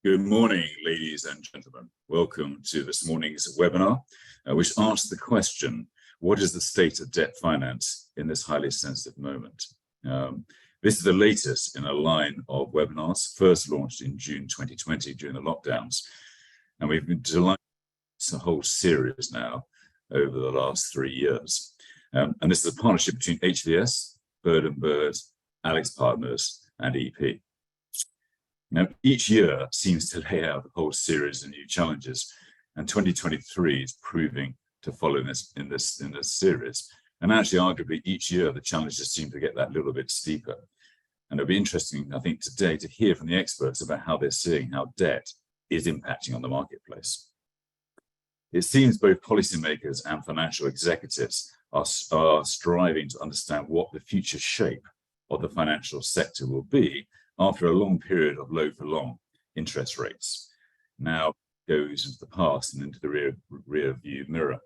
Good morning, ladies and gentlemen. Welcome to this morning's webinar, which asks the question, what is the state of debt finance in this highly sensitive moment? This is the latest in a line of webinars, first launched in June 2020 during the lockdowns. And we've been delighted with a whole series now over the last 3 years. And this is a partnership between HVS, Bird & Bird, Alex Partners, and EP. Now, each year seems to lay out a whole series of new challenges, and 2023 is proving to follow this in this series. And actually, arguably, each year the challenges seem to get that little bit steeper. And it'll be interesting, I think, today to hear from the experts about how they're seeing how debt is impacting on the marketplace. It seems both policymakers and financial executives are striving to understand what the future shape of the financial sector will be after a long period of low for long interest rates. Now goes into the past and into the rear view mirror.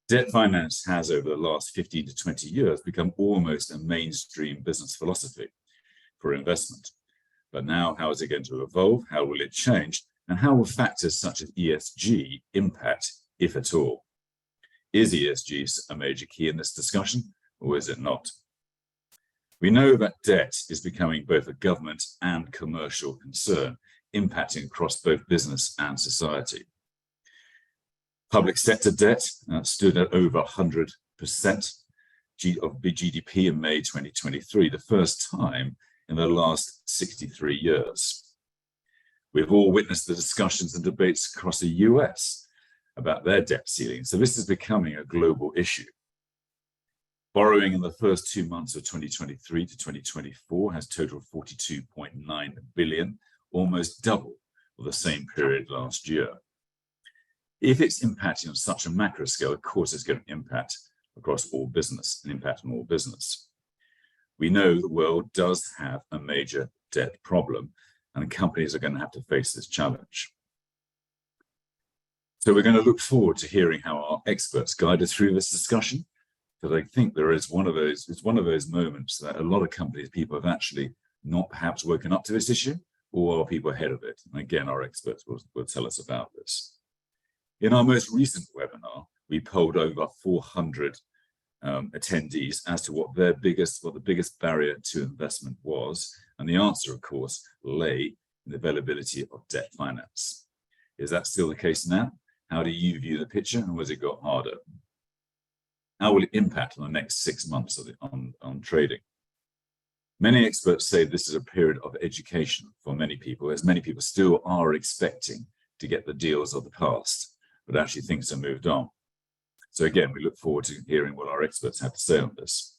Debt finance has, over the last 15 to 20 years, become almost a mainstream business philosophy for investment. But now, how is it going to evolve? How will it change? And how will factors such as ESG impact, if at all? Is ESG a major key in this discussion, or is it not? We know that debt is becoming both a government and commercial concern, impacting across both business and society. Public sector debt stood at over 100% of GDP in May 2023, the first time in the last 63 years. We've all witnessed the discussions and debates across the US about their debt ceiling, so this is becoming a global issue. Borrowing in the first 2 months of 2023 to 2024 has totaled 42.9 billion, almost double of the same period last year. If it's impacting on such a macro scale, of course it's going to impact across all business, an impact on all business. We know the world does have a major debt problem, and companies are going to have to face this challenge. So we're going to look forward to hearing how our experts guide us through this discussion, because I think it's one of those moments that a lot of companies, people have actually not perhaps woken up to this issue, or are people ahead of it? And again, our experts will tell us about this. In our most recent webinar, we polled over 400 attendees as to what the biggest barrier to investment was, and the answer, of course, lay in the availability of debt finance. Is that still the case now? How do you view the picture, and has it got harder? How will it impact on the next 6 months on trading? Many experts say this is a period of education for many people, as many people still are expecting to get the deals of the past, but actually things have moved on. So again, we look forward to hearing what our experts have to say on this.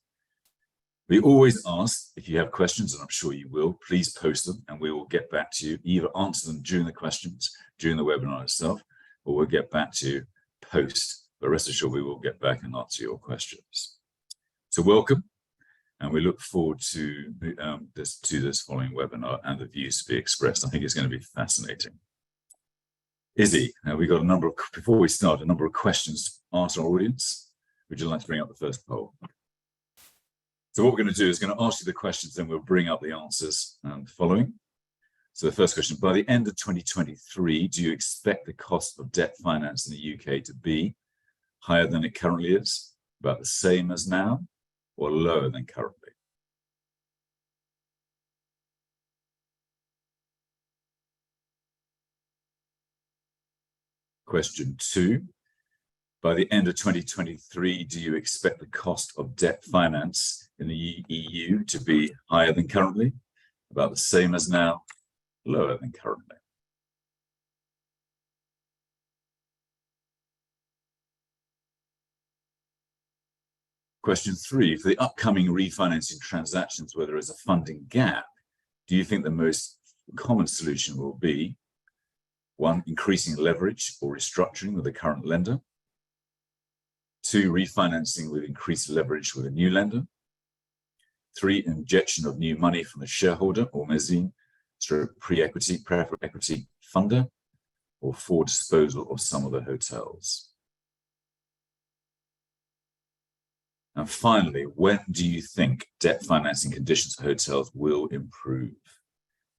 We always ask, if you have questions, and I'm sure you will, please post them and we will get back to you, either answer them during the questions, during the webinar itself, or we'll get back to you post. But rest assured, we will get back and answer your questions. So welcome, and we look forward to this following webinar and the views to be expressed. I think it's going to be fascinating. Izzy, before we start, a number of questions to ask our audience. Would you like to bring up the first poll? So what we're going to do is going to ask you the questions, then we'll bring up the answers following. So the first question, by the end of 2023, do you expect the cost of debt finance in the UK to be higher than it currently is, about the same as now, or lower than currently? Question 2, by the end of 2023, do you expect the cost of debt finance in the EU to be higher than currently, about the same as now, lower than currently? Question 3, for the upcoming refinancing transactions where there is a funding gap, do you think the most common solution will be 1, increasing leverage or restructuring with the current lender? 2, refinancing with increased leverage with a new lender? 3, injection of new money from a shareholder or mezzanine, pre-equity funder? Or 4, disposal of some of the hotels? And finally, when do you think debt financing conditions for hotels will improve?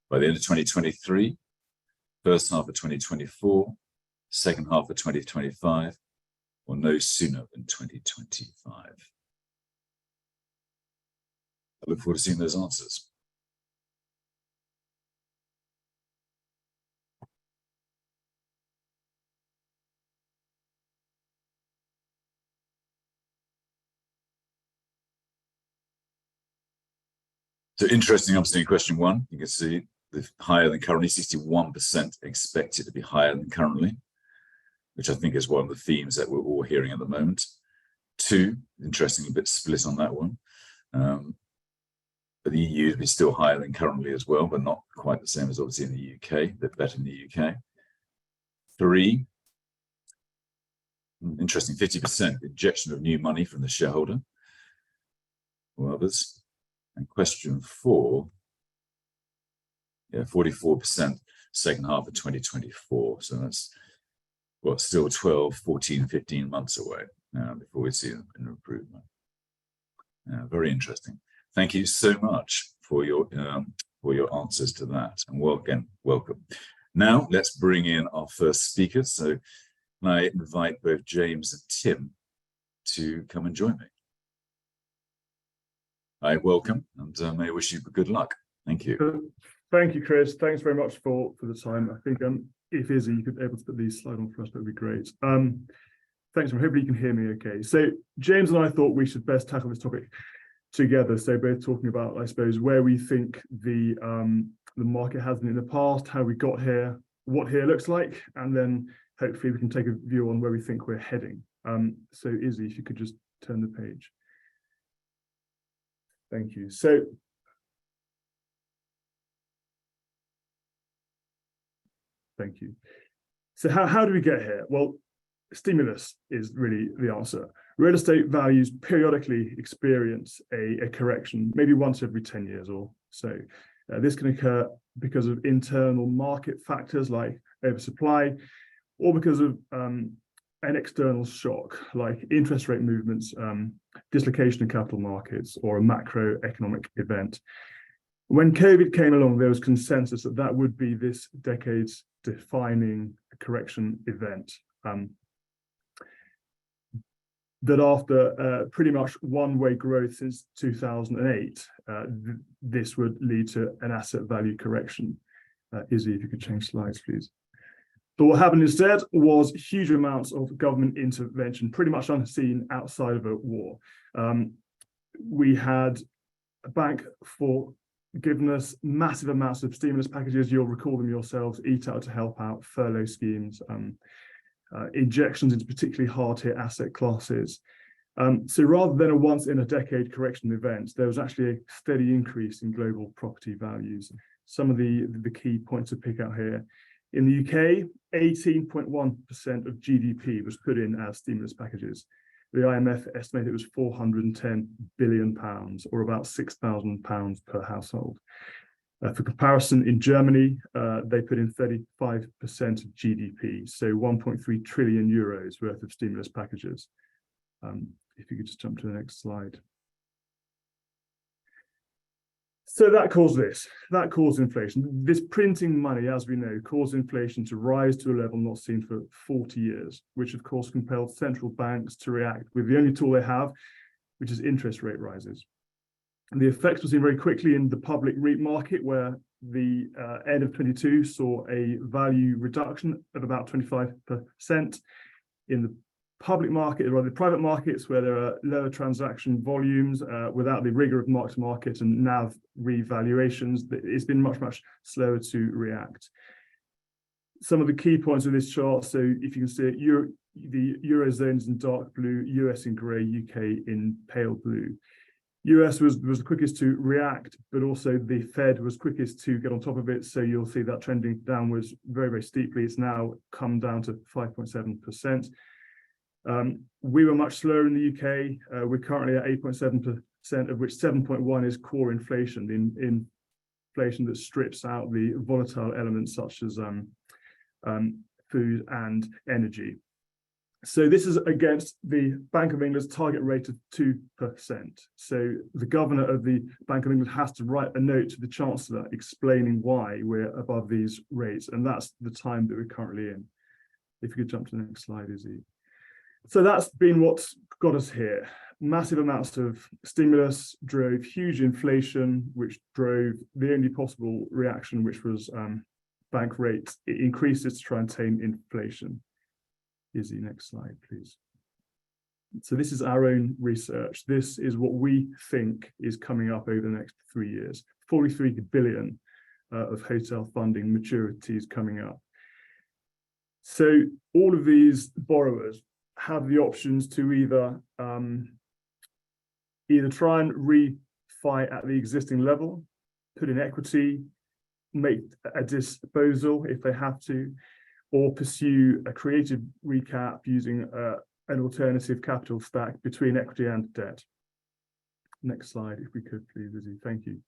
By the end of 2023, first half of 2024, second half of 2025, or no sooner than 2025? I look forward to seeing those answers. So interesting, obviously, in question one, you can see the higher than currently, 61% expected to be higher than currently, which I think is one of the themes that we're all hearing at the moment. Two, interesting, a bit split on that one. But the EU is still higher than currently as well, but not quite the same as obviously in the UK, a bit better in the UK. Three, interesting, 50% injection of new money from the shareholder or others. And question four, 44% second half of 2024. So that's still 12, 14, 15 months away before we see an improvement. Very interesting. Thank you so much for your answers to that. And again, welcome. Now let's bring in our first speaker. So I invite both James and Tim to come and join me. I welcome, and may I wish you good luck. Thank you. Thank you, Chris. Thanks very much for the time. I think if Izzy, you could be able to put these slides on for us, that would be great. Thanks, hopefully you can hear me okay. So James and I thought we should best tackle this topic together. So both talking about, I suppose, where we think the market has been in the past, how we got here, what here looks like, and then hopefully we can take a view on where we think we're heading. So Izzy, if you could just turn the page. Thank you. So thank you. So how do we get here? Well, stimulus is really the answer. Real estate values periodically experience a correction, maybe once every 10 years or so. This can occur because of internal market factors like oversupply, or because of an external shock like interest rate movements, dislocation in capital markets, or a macroeconomic event. When COVID came along, there was consensus that that would be this decade's defining correction event. That after pretty much one-way growth since 2008, this would lead to an asset value correction. Izzy, if you could change slides, please. But what happened instead was huge amounts of government intervention, pretty much unseen outside of a war. We had a bank forgiveness, massive amounts of stimulus packages, you'll recall them yourselves, Eat Out to help out, furlough schemes, injections into particularly hard-hit asset classes. So rather than a once-in-a-decade correction event, there was actually a steady increase in global property values. Some of the key points to pick out here. In the UK, 18.1% of GDP was put in as stimulus packages. The IMF estimated it was £410 billion, or about £6,000 per household. For comparison, in Germany, they put in 35% of GDP, so 1.3 trillion euros worth of stimulus packages. If you could just jump to the next slide. So that caused inflation. This printing money, as we know, caused inflation to rise to a level not seen for 40 years, which of course compelled central banks to react with the only tool they have, which is interest rate rises. And the effects were seen very quickly in the public REIT market, where the end of 22 saw a value reduction of about 25%. In the public market, or rather the private markets, where there are lower transaction volumes without the rigor of mark-to-market and NAV revaluations, it's been much slower to react. Some of the key points of this chart, so if you can see it, the Eurozone is in dark blue, US in grey, UK in pale blue. US was the quickest to react, but also the Fed was quickest to get on top of it. So you'll see that trending downwards very steeply. It's now come down to 5.7%. We were much slower in the UK. We're currently at 8.7%, of which 7.1 is core inflation, the inflation that strips out the volatile elements such as food and energy. So this is against the Bank of England's target rate of 2%. So the governor of the Bank of England has to write a note to the Chancellor explaining why we're above these rates. And that's the time that we're currently in. If you could jump to the next slide, Izzy. So that's been what's got us here. Massive amounts of stimulus drove huge inflation, which drove the only possible reaction, which was bank rates. It increases to try and tame inflation. Izzy, next slide, please. So this is our own research. This is what we think is coming up over the next 3 years. 43 billion of hotel funding maturities coming up. So all of these borrowers have the options to either try and refi at the existing level, put in equity, make a disposal if they have to, or pursue a creative recap using an alternative capital stack between equity and debt. Next slide, if we could, please, Izzy. Thank you.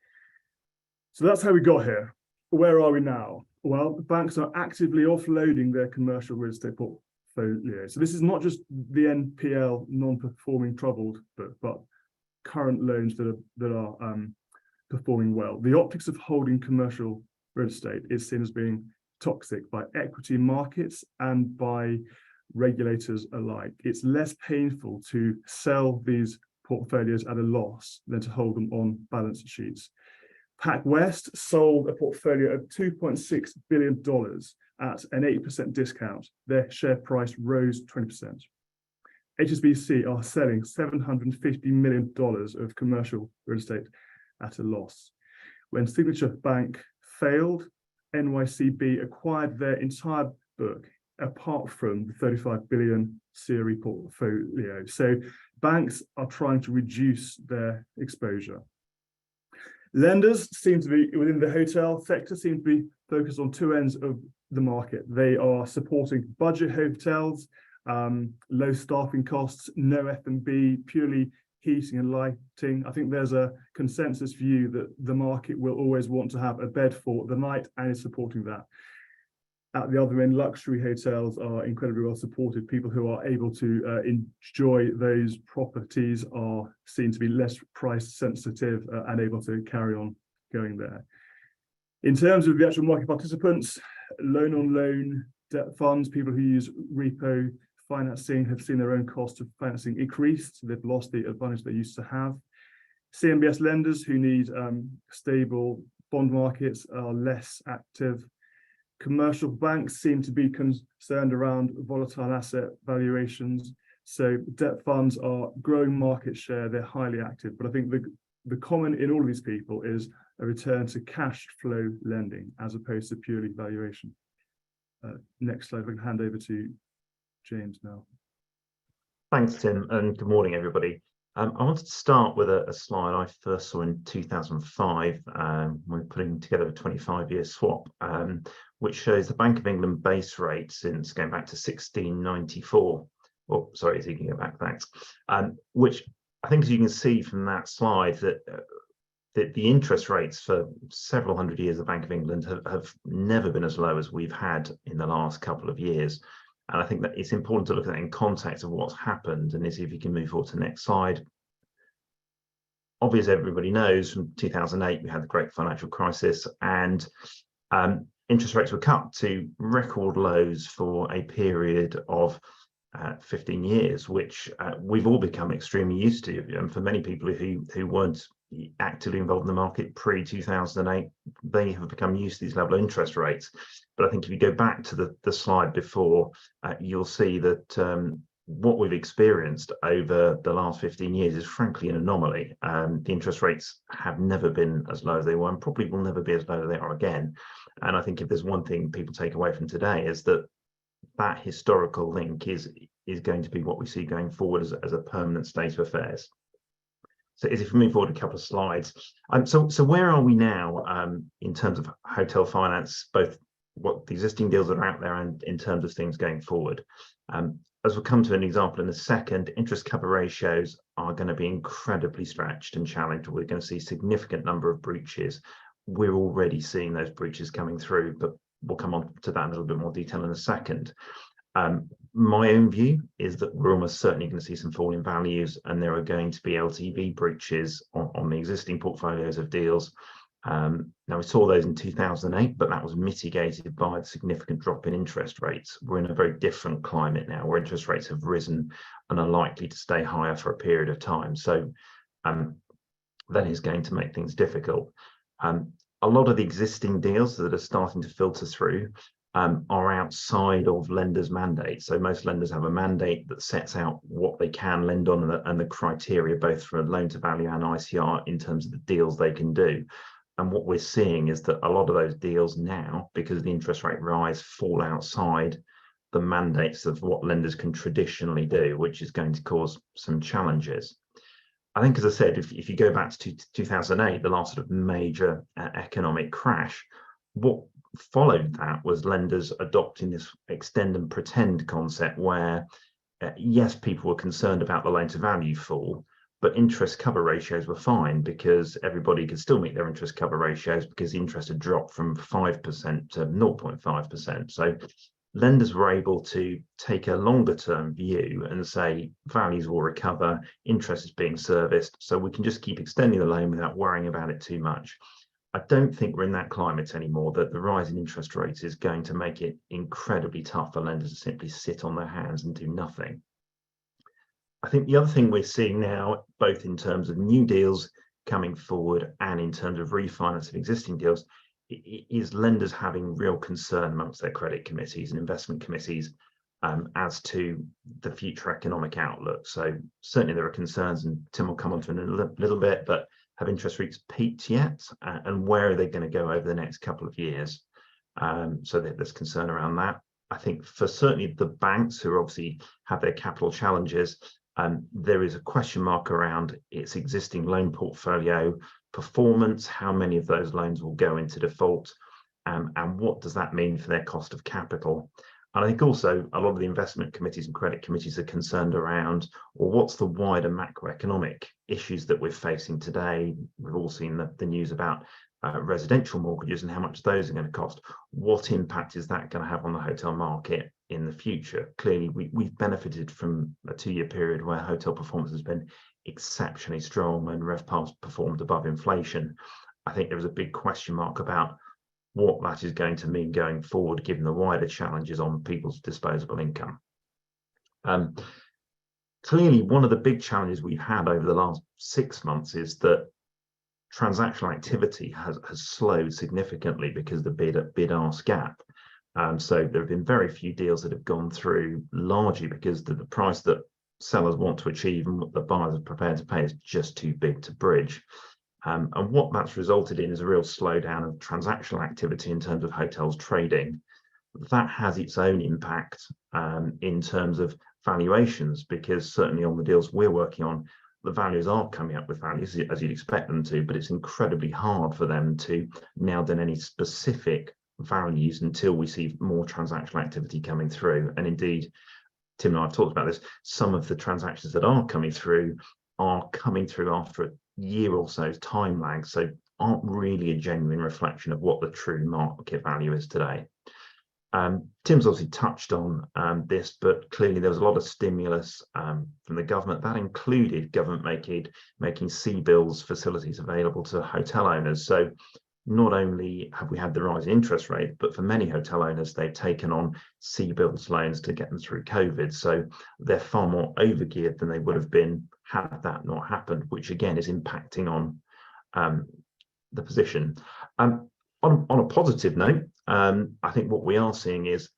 So that's how we got here. Where are we now? Well, the banks are actively offloading their commercial real estate portfolio. So this is not just the NPL, non-performing troubled, but current loans that are performing well. The optics of holding commercial real estate is seen as being toxic by equity markets and by regulators alike. It's less painful to sell these portfolios at a loss than to hold them on balance sheets. PacWest sold a portfolio of $2.6 billion at an 8% discount. Their share price rose 20%. HSBC are selling $750 million of commercial real estate at a loss. When Signature Bank failed, NYCB acquired their entire book, apart from the 35 billion CRE portfolio. So banks are trying to reduce their exposure. Lenders seem to be, within the hotel sector, seem to be focused on two ends of the market. They are supporting budget hotels, low staffing costs, no F&B, purely heating and lighting. I think there's a consensus view that the market will always want to have a bed for the night and is supporting that. At the other end, luxury hotels are incredibly well supported. People who are able to enjoy those properties are seen to be less price sensitive and able to carry on going there. In terms of the actual market participants, loan on loan debt funds, people who use repo financing have seen their own cost of financing increased. They've lost the advantage they used to have. CMBS lenders who need stable bond markets are less active. Commercial banks seem to be concerned around volatile asset valuations. So debt funds are growing market share, they're highly active. But I think the common in all of these people is a return to cash flow lending as opposed to purely valuation. Next slide, we can hand over to James now. Thanks, Tim, and good morning, everybody. I wanted to start with a slide I first saw in 2005. We're putting together a 25-year swap, which shows the Bank of England base rate since going back to 1694. Oh, sorry, so you can go back, thanks. Which I think, as you can see from that slide, that the interest rates for several hundred years of the Bank of England have never been as low as we've had in the last couple of years. And I think that it's important to look at that in context of what's happened. And if you can move forward to the next slide. Obviously, everybody knows from 2008, we had the great financial crisis, and interest rates were cut to record lows for a period of 15 years, which we've all become extremely used to. And for many people who weren't actively involved in the market pre-2008, they have become used to these level of interest rates. But I think if you go back to the slide before, you'll see that what we've experienced over the last 15 years is frankly an anomaly. The interest rates have never been as low as they were, and probably will never be as low as they are again. And I think if there's one thing people take away from today, is that that historical link is going to be what we see going forward as a permanent state of affairs. So if we move forward a couple of slides, so where are we now in terms of hotel finance, both what the existing deals that are out there and in terms of things going forward? As we'll come to an example in a second, interest cover ratios are going to be incredibly stretched and challenged. We're going to see a significant number of breaches. We're already seeing those breaches coming through, but we'll come on to that in a little bit more detail in a second. My own view is that we're almost certainly going to see some fall in values, and there are going to be LTV breaches on the existing portfolios of deals. Now, we saw those in 2008, but that was mitigated by the significant drop in interest rates. We're in a very different climate now, where interest rates have risen and are likely to stay higher for a period of time. So that is going to make things difficult. A lot of the existing deals that are starting to filter through are outside of lenders' mandates. So most lenders have a mandate that sets out what they can lend on and the criteria, both for loan to value and ICR, in terms of the deals they can do. And what we're seeing is that a lot of those deals now, because of the interest rate rise, fall outside the mandates of what lenders can traditionally do, which is going to cause some challenges. I think, as I said, if you go back to 2008, the last sort of major economic crash, what followed that was lenders adopting this extend and pretend concept where, yes, people were concerned about the loan to value fall, but interest cover ratios were fine because everybody could still meet their interest cover ratios because the interest had dropped from 5% to 0.5%. So lenders were able to take a longer term view and say values will recover, interest is being serviced, so we can just keep extending the loan without worrying about it too much. I don't think we're in that climate anymore, that the rise in interest rates is going to make it incredibly tough for lenders to simply sit on their hands and do nothing. I think the other thing we're seeing now, both in terms of new deals coming forward and in terms of refinance of existing deals, is lenders having real concern amongst their credit committees and investment committees as to the future economic outlook. So certainly there are concerns, and Tim will come on to it in a little bit, but have interest rates peaked yet? And where are they going to go over the next couple of years? So there's concern around that. I think for certainly the banks, who obviously have their capital challenges, there is a question mark around its existing loan portfolio performance, how many of those loans will go into default, and what does that mean for their cost of capital. And I think also a lot of the investment committees and credit committees are concerned around, well, what's the wider macroeconomic issues that we're facing today? We've all seen the news about residential mortgages and how much those are going to cost. What impact is that going to have on the hotel market in the future? Clearly, we've benefited from a 2-year period where hotel performance has been exceptionally strong and RevPAR's performed above inflation. I think there is a big question mark about what that is going to mean going forward, given the wider challenges on people's disposable income. Clearly, one of the big challenges we've had over the last 6 months is that transactional activity has slowed significantly because of the bid-ask gap. So there have been very few deals that have gone through, largely because the price that sellers want to achieve and what the buyers are prepared to pay is just too big to bridge. And what that's resulted in is a real slowdown of transactional activity in terms of hotels trading. That has its own impact in terms of valuations, because certainly on the deals we're working on, the values are coming up with values as you'd expect them to, but it's incredibly hard for them to nail down any specific values until we see more transactional activity coming through. And indeed, Tim and I have talked about this, some of the transactions that are coming through after a year or so's time lag, so aren't really a genuine reflection of what the true market value is today. Tim's obviously touched on this, but clearly there was a lot of stimulus from the government. That included government making CBILS facilities available to hotel owners. So not only have we had the rise in interest rate, but for many hotel owners, they've taken on CBILS loans to get them through COVID. So they're far more overgeared than they would have been had that not happened, which again is impacting on the position. On a positive note, I think what we are seeing is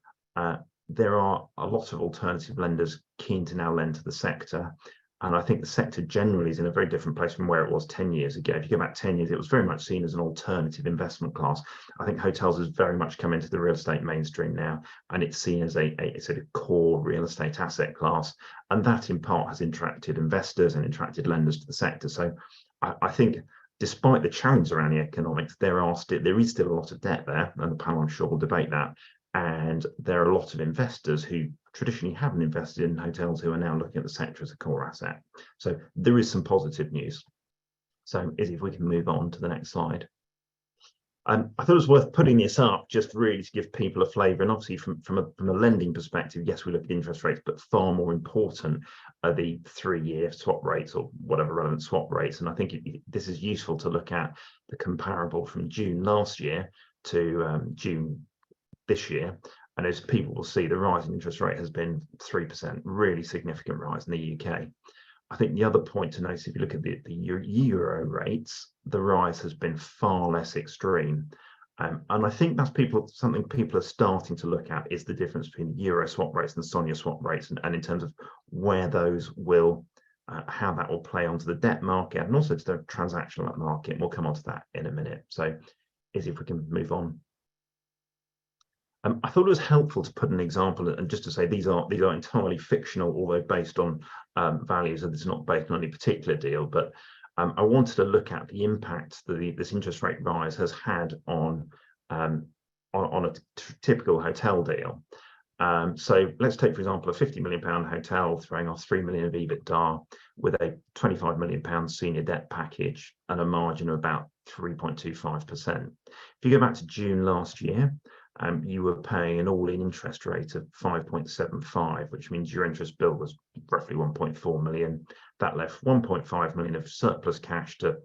there are a lot of alternative lenders keen to now lend to the sector. And I think the sector generally is in a very different place from where it was 10 years ago. If you go back 10 years, it was very much seen as an alternative investment class. I think hotels has very much come into the real estate mainstream now, and it's seen as a sort of core real estate asset class. And that in part has attracted investors and attracted lenders to the sector. So I think despite the challenge around the economics, there is still a lot of debt there, and the panel I'm sure will debate that. And there are a lot of investors who traditionally haven't invested in hotels who are now looking at the sector as a core asset. So there is some positive news. So Izzy, if we can move on to the next slide. I thought it was worth putting this up just really to give people a flavour, and obviously from a lending perspective, yes, we look at interest rates, but far more important are the 3-year swap rates or whatever relevant swap rates. And I think this is useful to look at the comparable from June last year to June this year. And as people will see, the rise in interest rate has been 3%, really significant rise in the UK. I think the other point to note, if you look at the euro rates, the rise has been far less extreme. And I think that's something people are starting to look at, is the difference between the euro swap rates and the SONIA swap rates, and in terms of where those will, how that will play onto the debt market and also to the transactional market. And we'll come on to that in a minute. So, Izzy, if we can move on. I thought it was helpful to put an example, and just to say these are entirely fictional, although based on values, and it's not based on any particular deal. But I wanted to look at the impact that this interest rate rise has had on a typical hotel deal. So let's take, for example, a £50 million hotel throwing off 3 million of EBITDA with a £25 million senior debt package and a margin of about 3.25%. If you go back to June last year, you were paying an all-in interest rate of 5.75, which means your interest bill was roughly 1.4 million. That left 1.5 million of surplus cash to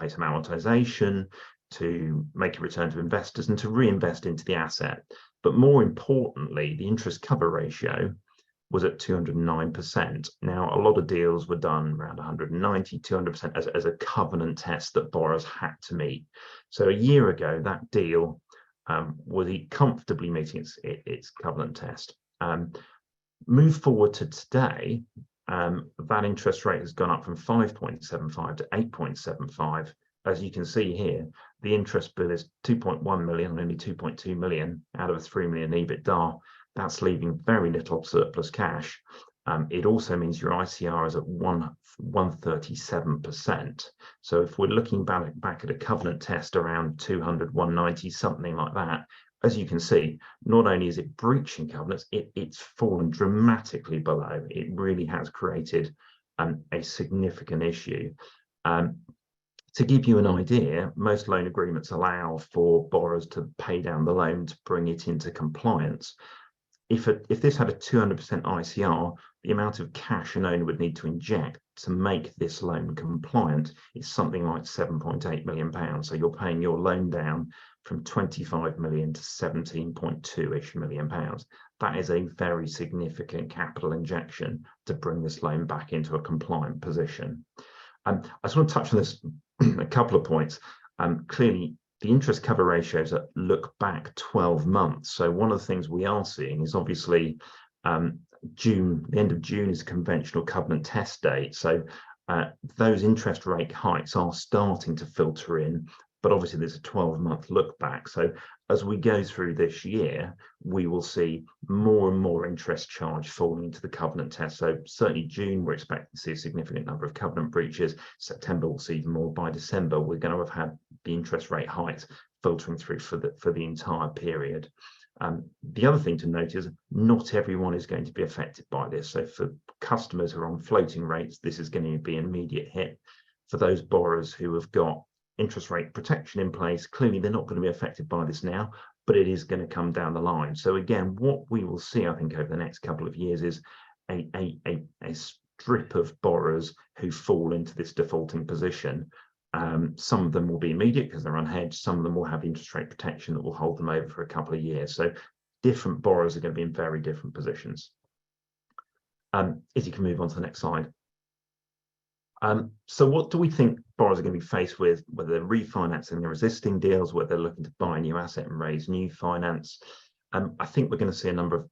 pay some amortization, to make a return to investors, and to reinvest into the asset. But more importantly, the interest cover ratio was at 209%. Now, a lot of deals were done around 190, 200% as a covenant test that borrowers had to meet. So a year ago, that deal was comfortably meeting its covenant test. Move forward to today, that interest rate has gone up from 5.75 to 8.75. As you can see here, the interest bill is 2.1 million, only 2.2 million out of a 3 million EBITDA. That's leaving very little surplus cash. It also means your ICR is at 137%. So if we're looking back at a covenant test around 200, 190, something like that, as you can see, not only is it breaching covenants, it's fallen dramatically below. It really has created a significant issue. To give you an idea, most loan agreements allow for borrowers to pay down the loan to bring it into compliance. If this had a 200% ICR, the amount of cash an owner would need to inject to make this loan compliant is something like £7.8 million. So you're paying your loan down from 25 million to 17.2-ish million pounds. That is a very significant capital injection to bring this loan back into a compliant position. I just want to touch on this a couple of points. Clearly, the interest cover ratios that look back 12 months. So one of the things we are seeing is obviously June, the end of June is conventional covenant test date. So those interest rate hikes are starting to filter in, but obviously there's a 12-month look back. So as we go through this year, we will see more and more interest charge falling into the covenant test. So certainly June, we're expecting to see a significant number of covenant breaches. September, we'll see even more. By December, we're going to have had the interest rate hikes filtering through for the entire period. The other thing to note is not everyone is going to be affected by this. So for customers who are on floating rates, this is going to be an immediate hit. For those borrowers who have got interest rate protection in place, clearly they're not going to be affected by this now, but it is going to come down the line. So again, what we will see, I think, over the next couple of years is a strip of borrowers who fall into this defaulting position. Some of them will be immediate because they're unhedged. Some of them will have interest rate protection that will hold them over for a couple of years. So different borrowers are going to be in very different positions. As you can move on to the next slide. So what do we think borrowers are going to be faced with, whether they're refinancing their existing deals, whether they're looking to buy a new asset and raise new finance? I think we're going to see a number of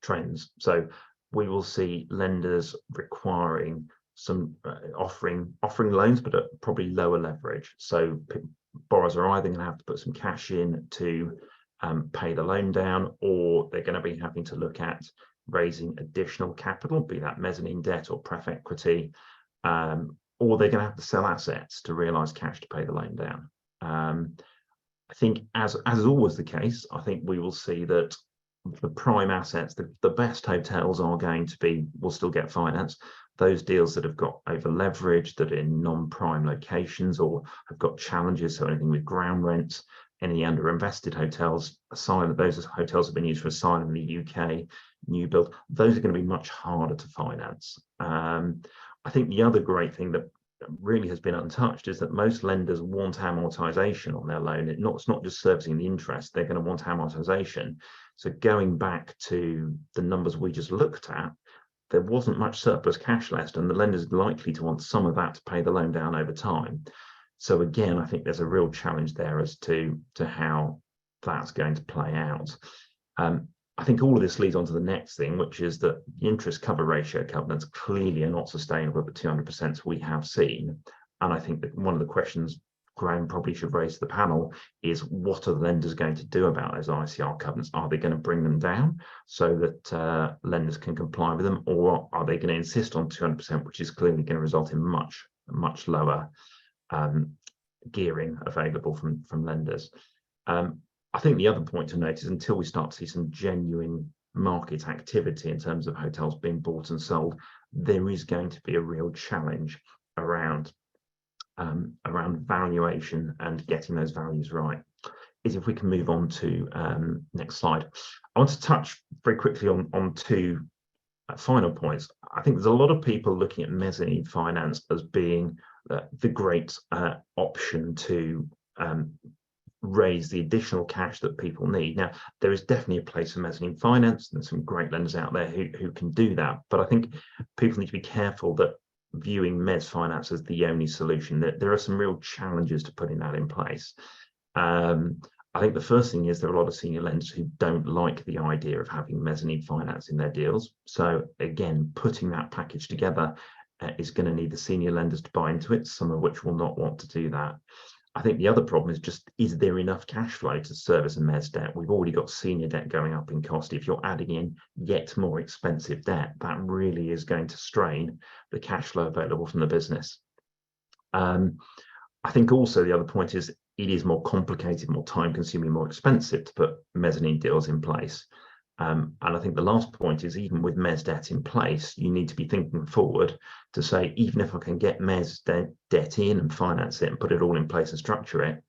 trends. So we will see lenders requiring some offering loans, but at probably lower leverage. So borrowers are either going to have to put some cash in to pay the loan down, or they're going to be having to look at raising additional capital, be that mezzanine debt or pref equity, or they're going to have to sell assets to realise cash to pay the loan down. I think, as is always the case, I think we will see that the prime assets, the best hotels will still get finance. Those deals that have got over leverage, that are in non-prime locations or have got challenges, so anything with ground rents, any underinvested hotels, asylum, those hotels have been used for asylum in the UK, new build, those are going to be much harder to finance. I think the other great thing that really has been untouched is that most lenders want amortization on their loan. It's not just servicing the interest, they're going to want amortization. So going back to the numbers we just looked at, there wasn't much surplus cash left, and the lender's likely to want some of that to pay the loan down over time. So again, I think there's a real challenge there as to how that's going to play out. I think all of this leads on to the next thing, which is that the interest cover ratio covenants clearly are not sustainable at the 200% we have seen. And I think that one of the questions Graham probably should raise to the panel is, what are the lenders going to do about those ICR covenants? Are they going to bring them down so that lenders can comply with them, or are they going to insist on 200%, which is clearly going to result in much lower gearing available from lenders? I think the other point to note is, until we start to see some genuine market activity in terms of hotels being bought and sold, there is going to be a real challenge around valuation and getting those values right. If we can move on to next slide. I want to touch very quickly on two final points. I think there's a lot of people looking at mezzanine finance as being the great option to raise the additional cash that people need. Now, there is definitely a place for mezzanine finance, and there's some great lenders out there who can do that. But I think people need to be careful that viewing mezz finance as the only solution, that there are some real challenges to putting that in place. I think the first thing is there are a lot of senior lenders who don't like the idea of having mezzanine finance in their deals. So again, putting that package together is going to need the senior lenders to buy into it, some of which will not want to do that. I think the other problem is just, is there enough cash flow to service a mezz debt? We've already got senior debt going up in cost. If you're adding in yet more expensive debt, that really is going to strain the cash flow available from the business. I think also the other point is, it is more complicated, more time consuming, more expensive to put mezzanine deals in place. And I think the last point is, even with mezz debt in place, you need to be thinking forward to say, even if I can get mezz debt in and finance it and put it all in place and structure it,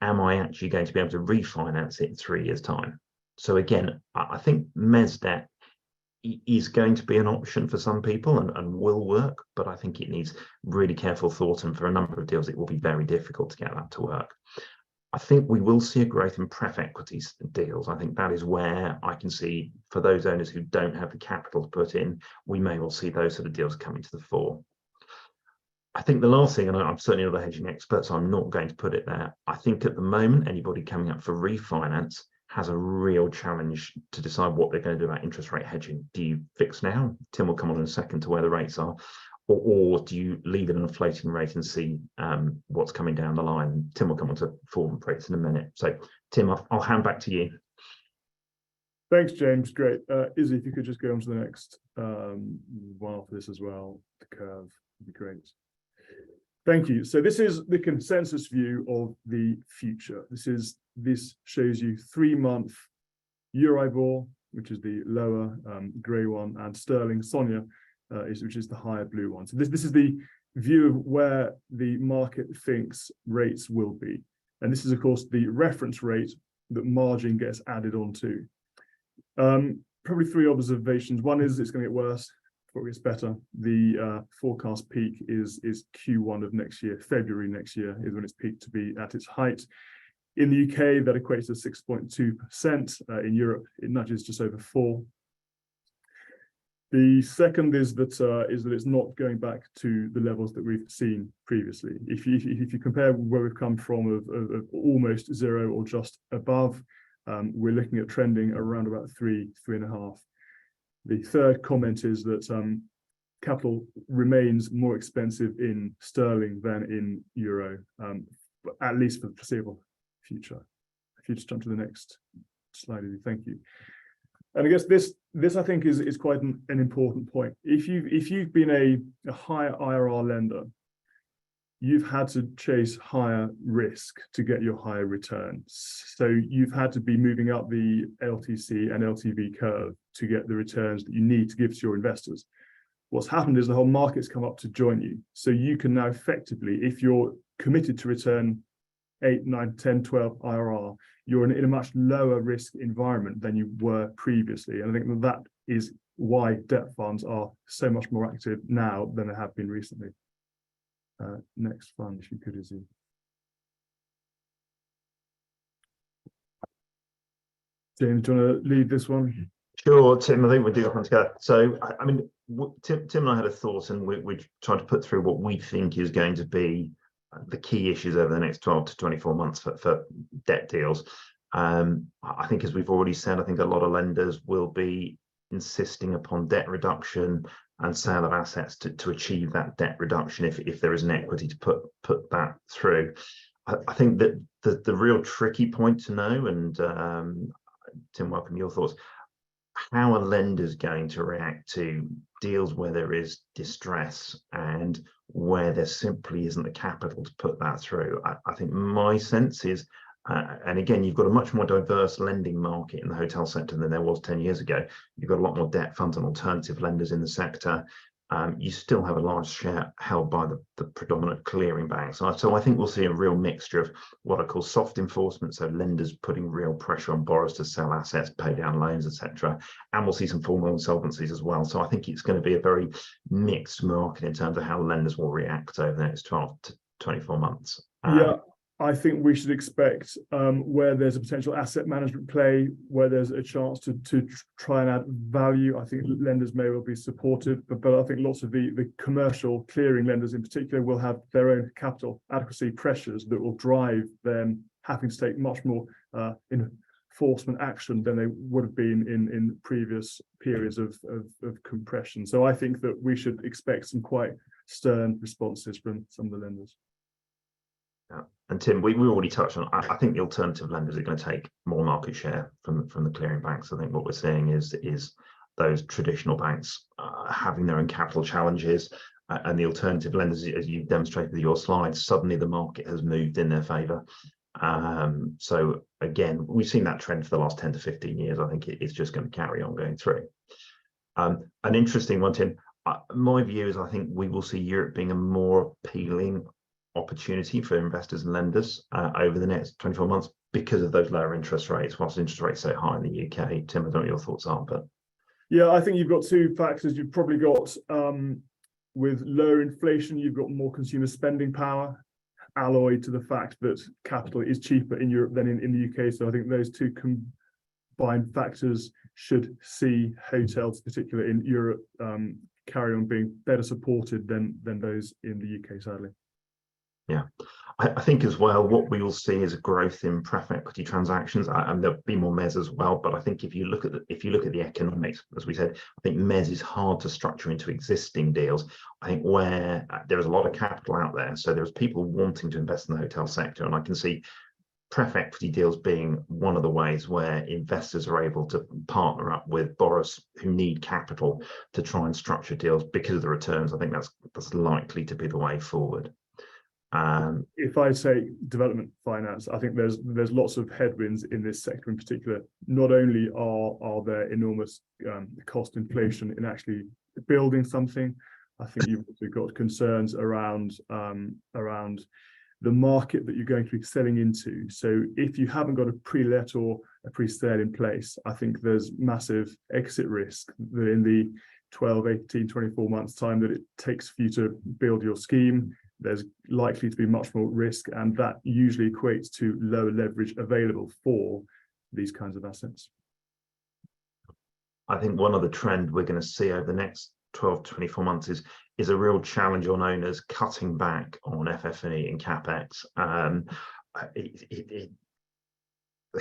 am I actually going to be able to refinance it in 3 years' time? So again, I think mezz debt is going to be an option for some people and will work, but I think it needs really careful thought, and for a number of deals, it will be very difficult to get that to work. I think we will see a growth in pref equities deals. I think that is where I can see, for those owners who don't have the capital to put in, we may well see those sort of deals coming to the fore. I think the last thing, and I'm certainly not a hedging expert, so I'm not going to put it there, I think at the moment, anybody coming up for refinance has a real challenge to decide what they're going to do about interest rate hedging. Do you fix now? Tim will come on in a second to where the rates are. Or do you leave it on a floating rate and see what's coming down the line? Tim will come on to forward rates in a minute. So, Tim, I'll hand back to you. Thanks, James. Great. Izzy, if you could just go on to the next one after this as well, the curve would be great. Thank you. So this is the consensus view of the future. This shows you 3-month Euribor, which is the lower grey one, and sterling SONIA, which is the higher blue one. So this is the view of where the market thinks rates will be. And this is, of course, the reference rate that margin gets added onto. Probably 3 observations. One is it's going to get worse before it gets better. The forecast peak is Q1 of next year. February next year is when it's peaked to be at its height. In the UK, that equates to 6.2%. In Europe, it nudges just over 4%. The second is that it's not going back to the levels that we've seen previously. If you compare where we've come from of almost 0 or just above, we're looking at trending around about 3.5. The third comment is that capital remains more expensive in sterling than in euro, at least for the foreseeable future. If you just jump to the next slide, thank you. And I guess this I think is quite an important point. If you've been a higher IRR lender, you've had to chase higher risk to get your higher return. So you've had to be moving up the LTC and LTV curve to get the returns that you need to give to your investors. What's happened is the whole market's come up to join you. So you can now effectively, if you're committed to return 8, 9, 10, 12 IRR, you're in a much lower risk environment than you were previously. And I think that is why debt funds are so much more active now than they have been recently. Next fund, if you could, Izzy. James, do you want to lead this one? Sure, Tim, I think we'll do that one together. So, I mean, Tim and I had a thought, and we tried to put through what we think is going to be the key issues over the next 12 to 24 months for debt deals. I think, as we've already said, I think a lot of lenders will be insisting upon debt reduction and sale of assets to achieve that debt reduction if there is an equity to put that through. I think that the real tricky point to know, and Tim, welcome your thoughts, how are lenders going to react to deals where there is distress and where there simply isn't the capital to put that through? I think my sense is, and again, you've got a much more diverse lending market in the hotel sector than there was 10 years ago. You've got a lot more debt funds and alternative lenders in the sector. You still have a large share held by the predominant clearing banks. So I think we'll see a real mixture of what I call soft enforcement, so lenders putting real pressure on borrowers to sell assets, pay down loans, etc. And we'll see some formal insolvencies as well. So I think it's going to be a very mixed market in terms of how lenders will react over the next 12 to 24 months. Yeah, I think we should expect where there's a potential asset management play, where there's a chance to try and add value. I think lenders may well be supportive, but I think lots of the commercial clearing lenders in particular will have their own capital adequacy pressures that will drive them having to take much more enforcement action than they would have been in previous periods of compression. So I think that we should expect some quite stern responses from some of the lenders. Yeah. And Tim, we already touched on, I think the alternative lenders are going to take more market share from the clearing banks. I think what we're seeing is those traditional banks having their own capital challenges, and the alternative lenders, as you've demonstrated with your slides, suddenly the market has moved in their favour. So again, we've seen that trend for the last 10 to 15 years. I think it's just going to carry on going through. An interesting one, Tim. My view is I think we will see Europe being a more appealing opportunity for investors and lenders over the next 24 months because of those lower interest rates, whilst interest rates so high in the UK. Tim, I don't know what your thoughts are, but yeah, I think you've got two factors. You've probably got with lower inflation, you've got more consumer spending power, alloyed to the fact that capital is cheaper in Europe than in the UK. So I think those two combined factors should see hotels, particularly in Europe, carry on being better supported than those in the UK, sadly. Yeah, I think as well, what we will see is a growth in pref equity transactions, and there'll be more MES as well. But I think if you look at the economics, as we said, I think MES is hard to structure into existing deals. I think where there is a lot of capital out there, so there's people wanting to invest in the hotel sector, and I can see pref equity deals being one of the ways where investors are able to partner up with borrowers who need capital to try and structure deals because of the returns. I think that's likely to be the way forward. If I say development finance, I think there's lots of headwinds in this sector in particular. Not only are there enormous cost inflation in actually building something, I think you've also got concerns around the market that you're going to be selling into. So if you haven't got a pre-let or a pre-sale in place, I think there's massive exit risk that in the 12, 18, 24 months time that it takes for you to build your scheme. There's likely to be much more risk, and that usually equates to lower leverage available for these kinds of assets. I think one of the trend we're going to see over the next 12 to 24 months is a real challenge on owners cutting back on FF&E and CapEx.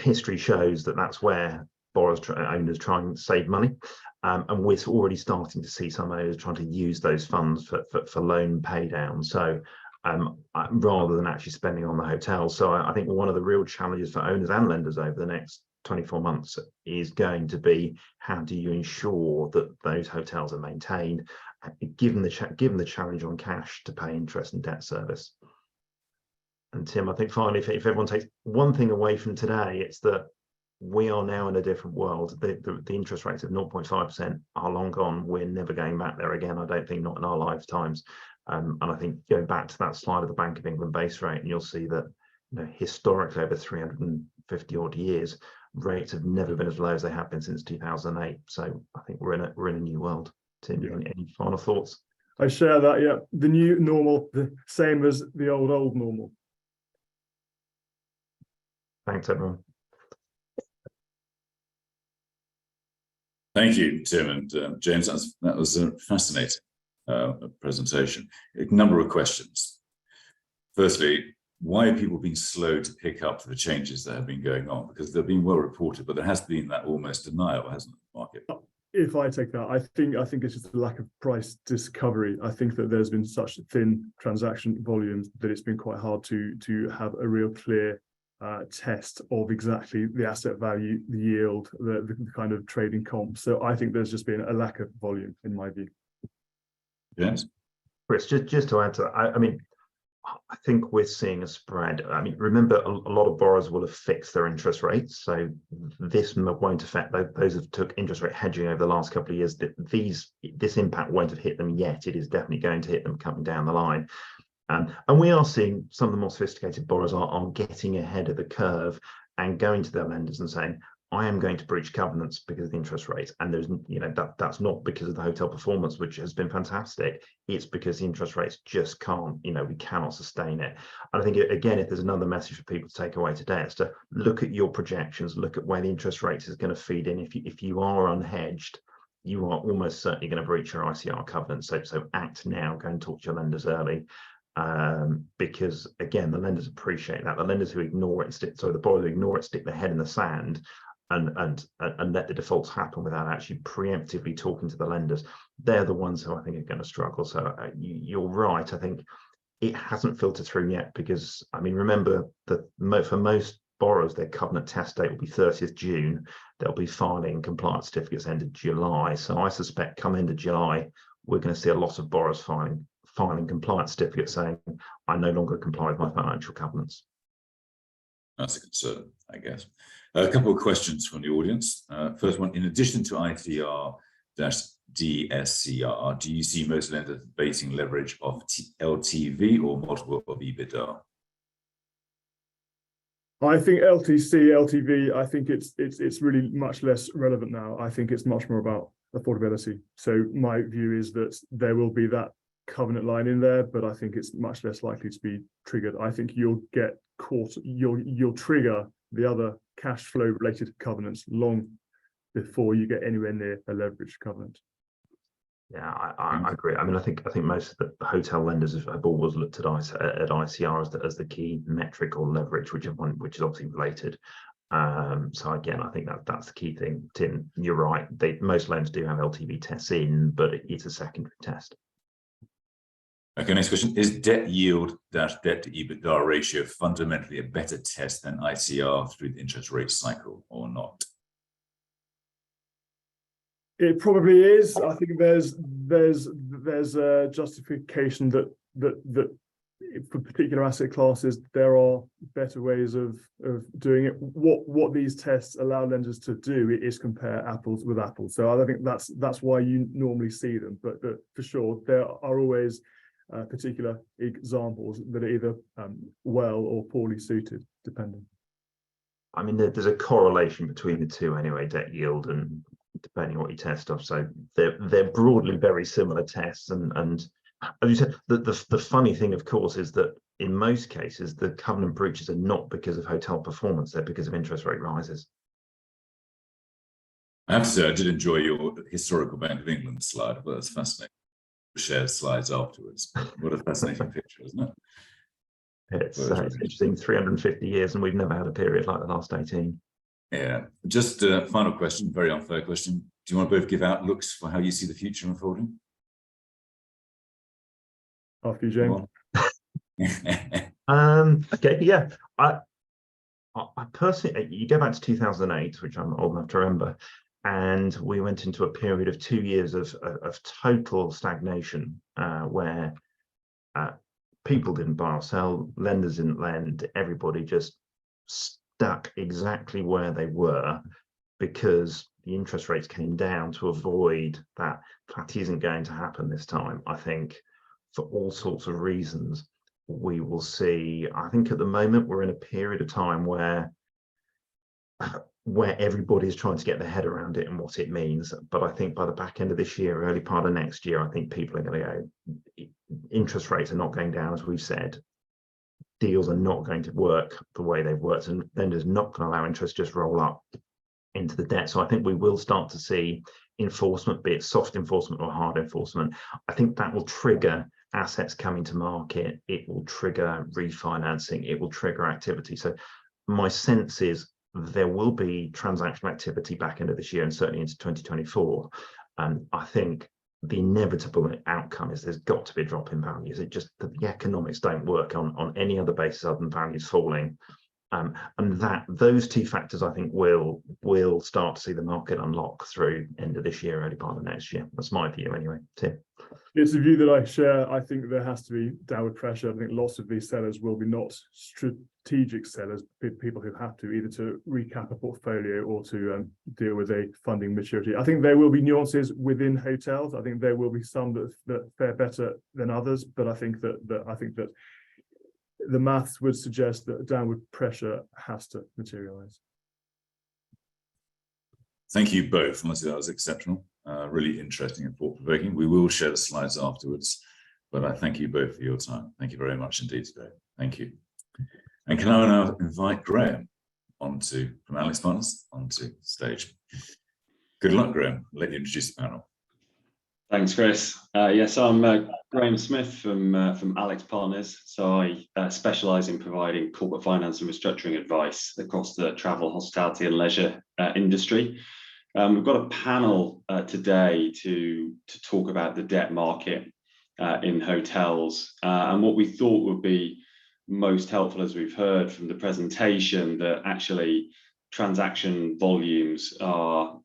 History shows that that's where owners try and save money, and we're already starting to see some owners trying to use those funds for loan pay down, so rather than actually spending on the hotel. So I think one of the real challenges for owners and lenders over the next 24 months is going to be, how do you ensure that those hotels are maintained, given the challenge on cash to pay interest and debt service. And Tim, I think finally, if everyone takes one thing away from today, it's that we are now in a different world. The interest rates of 0.5% are long gone. We're never going back there again. I don't think, not in our lifetimes. And I think going back to that slide of the Bank of England base rate, and you'll see that, you know, historically over 350 odd years, rates have never been as low as they have been since 2008. So I think we're in a new world. Tim, any final thoughts? I share that. Yeah, the new normal, the same as the old normal. Thanks, everyone. Thank you, Tim and James. That was a fascinating presentation. A number of questions. Firstly, why are people being slow to pick up the changes that have been going on? Because they've been well reported, but there has been that almost denial, hasn't it, market? If I take that, I think it's just a lack of price discovery. I think that there's been such thin transaction volumes that it's been quite hard to have a real clear test of exactly the asset value, the yield, the kind of trading comp. So I think there's just been a lack of volume in my view. Yes. Chris, just to add to that, I mean, I think we're seeing a spread. I mean, remember, a lot of borrowers will have fixed their interest rates, so this won't affect those who took interest rate hedging over the last couple of years. This impact won't have hit them yet. It is definitely going to hit them coming down the line. And we are seeing some of the more sophisticated borrowers are getting ahead of the curve and going to their lenders and saying, I am going to breach covenants because of the interest rates. And there's, you know, that's not because of the hotel performance, which has been fantastic. It's because the interest rates just can't, you know, we cannot sustain it. And I think, again, if there's another message for people to take away today, it's to look at your projections, look at where the interest rates is going to feed in. If you are unhedged, you are almost certainly going to breach your ICR covenants. So act now, go and talk to your lenders early. Because again, the lenders appreciate that. The lenders who ignore it and the borrowers who ignore it, stick their head in the sand and let the defaults happen without actually preemptively talking to the lenders, they're the ones who I think are going to struggle. So you're right. I think it hasn't filtered through yet because, I mean, remember that for most borrowers, their covenant test date will be 30th June. They'll be filing compliance certificates end of July. So I suspect come end of July, we're going to see a lot of borrowers filing compliance certificates saying, I no longer comply with my financial covenants. That's a concern, I guess. A couple of questions from the audience. First one, in addition to ITR-DSCR, do you see most lenders debating leverage of LTV or multiple of EBITDA? I think LTC, LTV, I think it's really much less relevant now. I think it's much more about affordability. So my view is that there will be that covenant line in there, but I think it's much less likely to be triggered. I think you'll get caught, you'll trigger the other cash flow related covenants long before you get anywhere near a leverage covenant. Yeah, I agree. I mean, I think most of the hotel lenders have always looked at ICR as the key metric or leverage, which is obviously related. So again, I think that's the key thing. Tim, you're right. Most lenders do have LTV tests in, but it's a secondary test. Okay, next question. Is debt yield debt to EBITDA ratio fundamentally a better test than ICR through the interest rate cycle or not? It probably is. I think there's a justification that for particular asset classes there are better ways of doing it. What these tests allow lenders to do is compare apples with apples. So I think that's why you normally see them. But for sure there are always particular examples that are either well or poorly suited, depending. I mean, there's a correlation between the two anyway, debt yield and depending on what you test off. So they're broadly very similar tests. And as you said, the funny thing, of course, is that in most cases, the covenant breaches are not because of hotel performance, they're because of interest rate rises. I have to say, I did enjoy your historical Bank of England slide. Well, that's fascinating. Share slides afterwards. What a fascinating picture, isn't it? It's interesting, 350 years, and we've never had a period like the last 18. Yeah. Just a final question, very unfair question. Do you want to both give outlooks for how you see the future unfolding? After you, James. Okay, yeah. I personally, you go back to 2008, which I'm old enough to remember, and we went into a period of 2 years of total stagnation, where people didn't buy or sell, lenders didn't lend, everybody just stuck exactly where they were because the interest rates came down to avoid that. That isn't going to happen this time, I think, for all sorts of reasons. We will see, I think at the moment we're in a period of time where everybody is trying to get their head around it and what it means. But I think by the back end of this year, early part of next year, I think people are going to go, interest rates are not going down, as we've said. Deals are not going to work the way they've worked, and lenders not going to allow interest just roll up into the debt. So I think we will start to see enforcement, be it soft enforcement or hard enforcement. I think that will trigger assets coming to market. It will trigger refinancing. It will trigger activity. So my sense is there will be transactional activity back into this year and certainly into 2024. I think the inevitable outcome is there's got to be a drop in values. It just, the economics don't work on any other basis other than values falling. And that those two factors, I think, will start to see the market unlock through end of this year, early part of next year. That's my view anyway. Tim? It's a view that I share. I think there has to be downward pressure. I think lots of these sellers will be not strategic sellers, people who have to either to recap a portfolio or to deal with a funding maturity. I think there will be nuances within hotels. I think there will be some that fare better than others, but I think that the maths would suggest that downward pressure has to materialize. Thank you both. Honestly, that was exceptional. Really interesting and thought-provoking. We will share the slides afterwards, but I thank you both for your time. Thank you very much indeed today. Thank you. And can I now invite Graham from AlixPartners onto stage. Good luck, Graham. I'll let you introduce the panel. Thanks, Chris. Yes, I'm Graham Smith from AlixPartners. So I specialise in providing corporate finance and restructuring advice across the travel, hospitality and leisure industry. We've got a panel today to talk about the debt market in hotels, and what we thought would be most helpful, as we've heard from the presentation, that actually transaction volumes are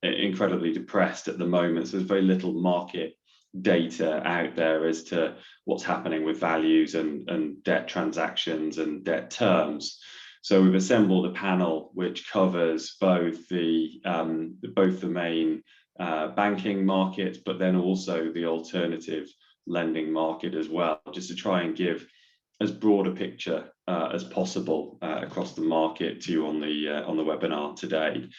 incredibly depressed at the moment. So there's very little market data out there as to what's happening with values and debt transactions and debt terms. So we've assembled a panel which covers both the main banking market, but then also the alternative lending market as well, just to try and give as broad a picture as possible across the market to you on the webinar today.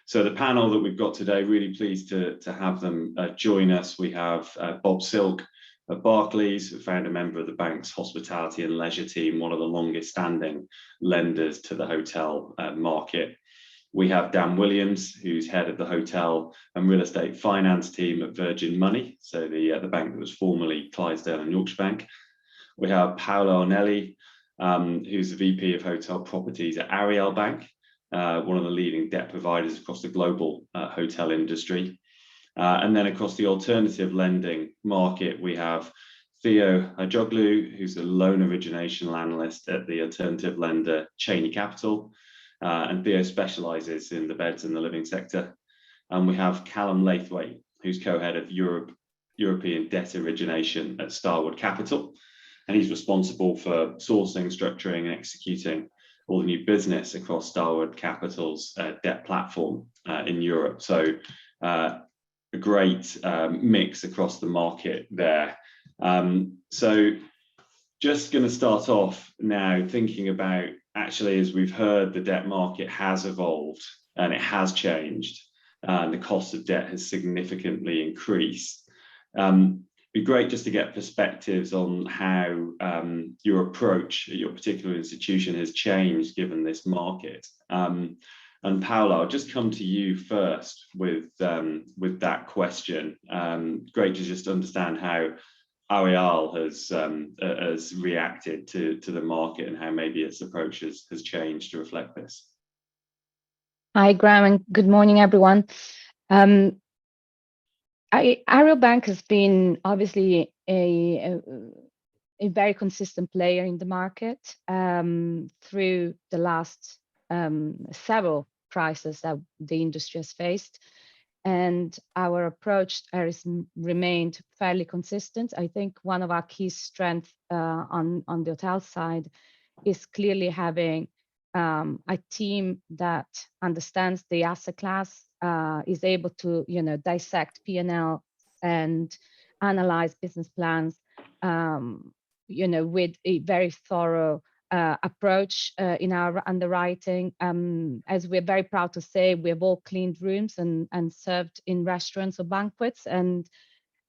So the panel that we've got today, really pleased to have them join us. We have Bob Silk at Barclays, a founder member of the bank's hospitality and leisure team, one of the longest standing lenders to the hotel market. We have Dan Williams, who's head of the hotel and real estate finance team at Virgin Money, so the bank that was formerly Clydesdale and Yorkshire Bank. We have Paolo Ornelli, who's the VP of Hotel Properties at Ariel Bank, one of the leading debt providers across the global hotel industry. And then across the alternative lending market, we have Theo Hajoglu, who's a loan origination analyst at the alternative lender Cheney Capital. And Theo specialises in the beds and the living sector. And we have Callum Laithwaite, who's co-head of European debt origination at Starwood Capital. And he's responsible for sourcing, structuring and executing all the new business across Starwood Capital's debt platform in Europe. So a great mix across the market there. So just going to start off now thinking about, actually, as we've heard, the debt market has evolved and it has changed, and the cost of debt has significantly increased. Be great just to get perspectives on how your approach at your particular institution has changed given this market. And Paolo, I'll just come to you first with that question. Great to just understand how Ariel has reacted to the market and how maybe its approach has changed to reflect this. Hi, Graham, and good morning, everyone. Ariel Bank has been obviously a very consistent player in the market through the last several crises that the industry has faced. and our approach has remained fairly consistent. I think one of our key strengths on the hotel side is clearly having a team that understands the asset class, is able to, dissect P&L and analyze business plans, with a very thorough approach in our underwriting. As we're very proud to say, we have all cleaned rooms and served in restaurants or banquets, and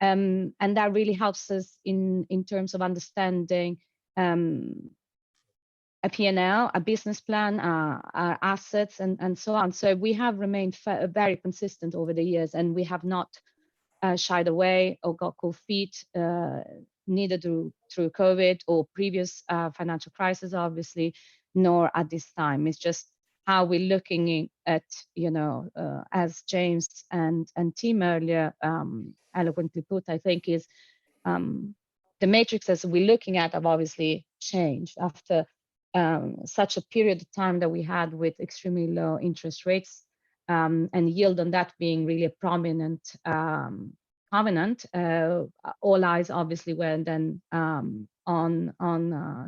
that really helps us in terms of understanding a P&L, a business plan, our assets, and so on. So we have remained very consistent over the years, and we have not shied away or got cold feet, neither through COVID or previous financial crisis, obviously, nor at this time. It's just how we're looking at, as James and Tim earlier eloquently put, I think is the matrices we're looking at have obviously changed after such a period of time that we had with extremely low interest rates, and yield on that being really a prominent covenant. All eyes obviously were then on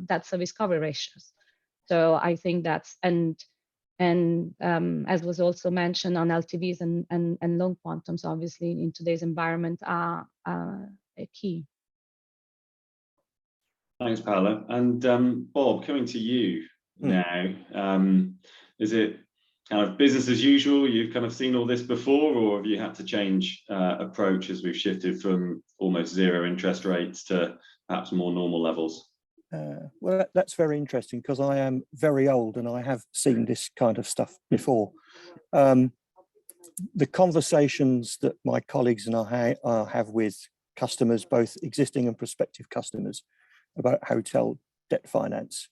debt service cover ratios. So I think that's and as was also mentioned on LTVs and loan quantums, obviously in today's environment are a key. Thanks, Paola. And Bob, coming to you now, is it kind of business as usual? You've kind of seen all this before, or have you had to change approach as we've shifted from almost zero interest rates to perhaps more normal levels? Well, that's very interesting because I am very old and I have seen this kind of stuff before. The conversations that my colleagues and I have with customers, both existing and prospective customers, about hotel debt finance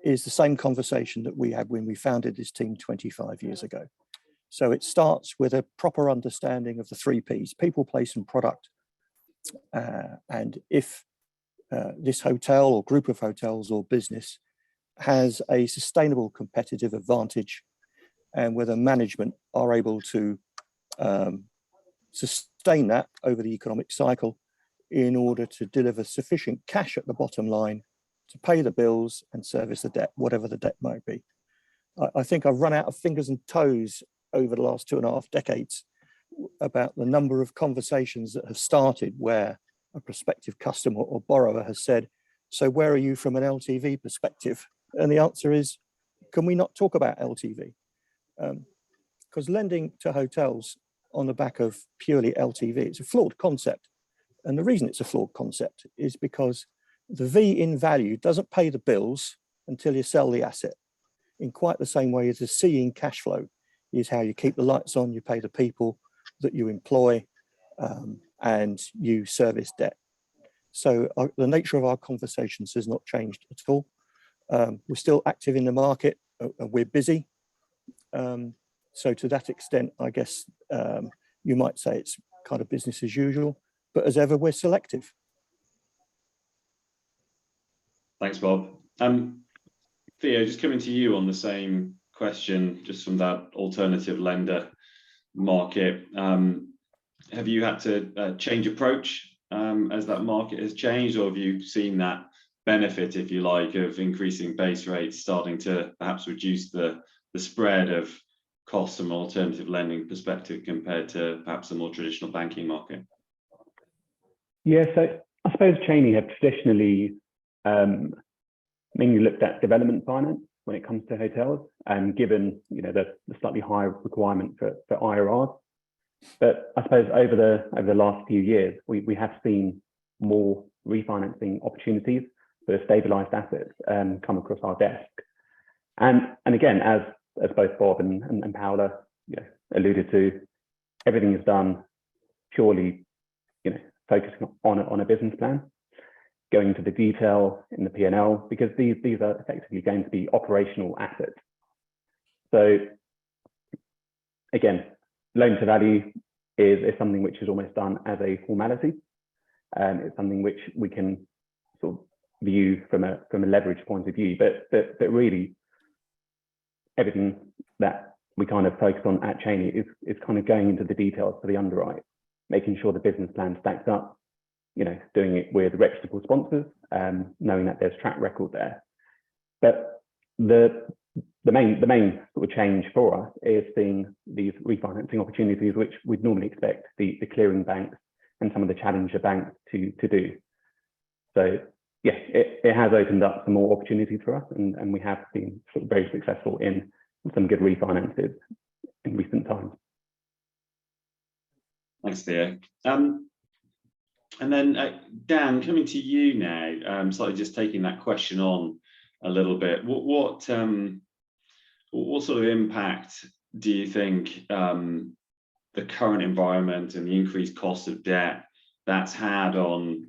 is the same conversation that we had when we founded this team 25 years ago. So it starts with a proper understanding of the 3 Ps, people, place and product. And if this hotel or group of hotels or business has a sustainable competitive advantage and whether management are able to sustain that over the economic cycle in order to deliver sufficient cash at the bottom line to pay the bills and service the debt, whatever the debt might be. I think I've run out of fingers and toes over the last 2.5 decades about the number of conversations that have started where a prospective customer or borrower has said, so where are you from an LTV perspective? And the answer is, can we not talk about LTV? Because lending to hotels on the back of purely LTV, it's a flawed concept. And the reason it's a flawed concept is because the V in value doesn't pay the bills until you sell the asset, in quite the same way as the C in cash flow is how you keep the lights on, you pay the people that you employ, and you service debt. So the nature of our conversations has not changed at all. We're still active in the market, we're busy. So to that extent, I guess you might say it's kind of business as usual. But as ever, we're selective. Thanks, Bob. Theo, just coming to you on the same question, just from that alternative lender market. Have you had to change approach as that market has changed, or have you seen that benefit, if you like, of increasing base rates starting to perhaps reduce the spread of costs from an alternative lending perspective compared to perhaps a more traditional banking market? Yeah, so I suppose Cheney have traditionally mainly looked at development finance when it comes to hotels, and given the slightly higher requirement for IRRs. But I suppose over the last few years, we have seen more refinancing opportunities for stabilized assets come across our desk. And again, as both Bob and Paola alluded to, everything is done purely focusing on a business plan, going into the detail in the P&L, because these are effectively going to be operational assets. So again, loan to value is something which is almost done as a formality. It's something which we can sort of view from a leverage point of view, but really everything that we kind of focus on at Cheney is kind of going into the details for the underwrite, making sure the business plan stacks up, doing it with reputable sponsors, knowing that there's track record there. But the main sort of change for us is seeing these refinancing opportunities, which we'd normally expect the clearing banks and some of the challenger banks to do. So yeah, it has opened up some more opportunities for us, and we have been sort of very successful in some good refinances in recent times. Thanks, Theo. And then Dan, coming to you now, slightly just taking that question on a little bit. What sort of impact do you think the current environment and the increased cost of debt that's had on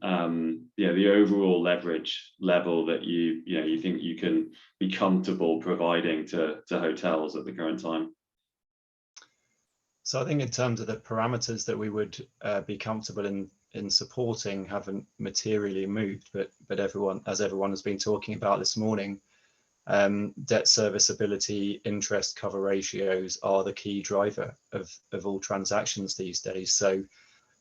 the overall leverage level that you think you can be comfortable providing to hotels at the current time? So I think in terms of the parameters that we would be comfortable in supporting haven't materially moved, but everyone has been talking about this morning, debt serviceability, interest cover ratios are the key driver of all transactions these days. So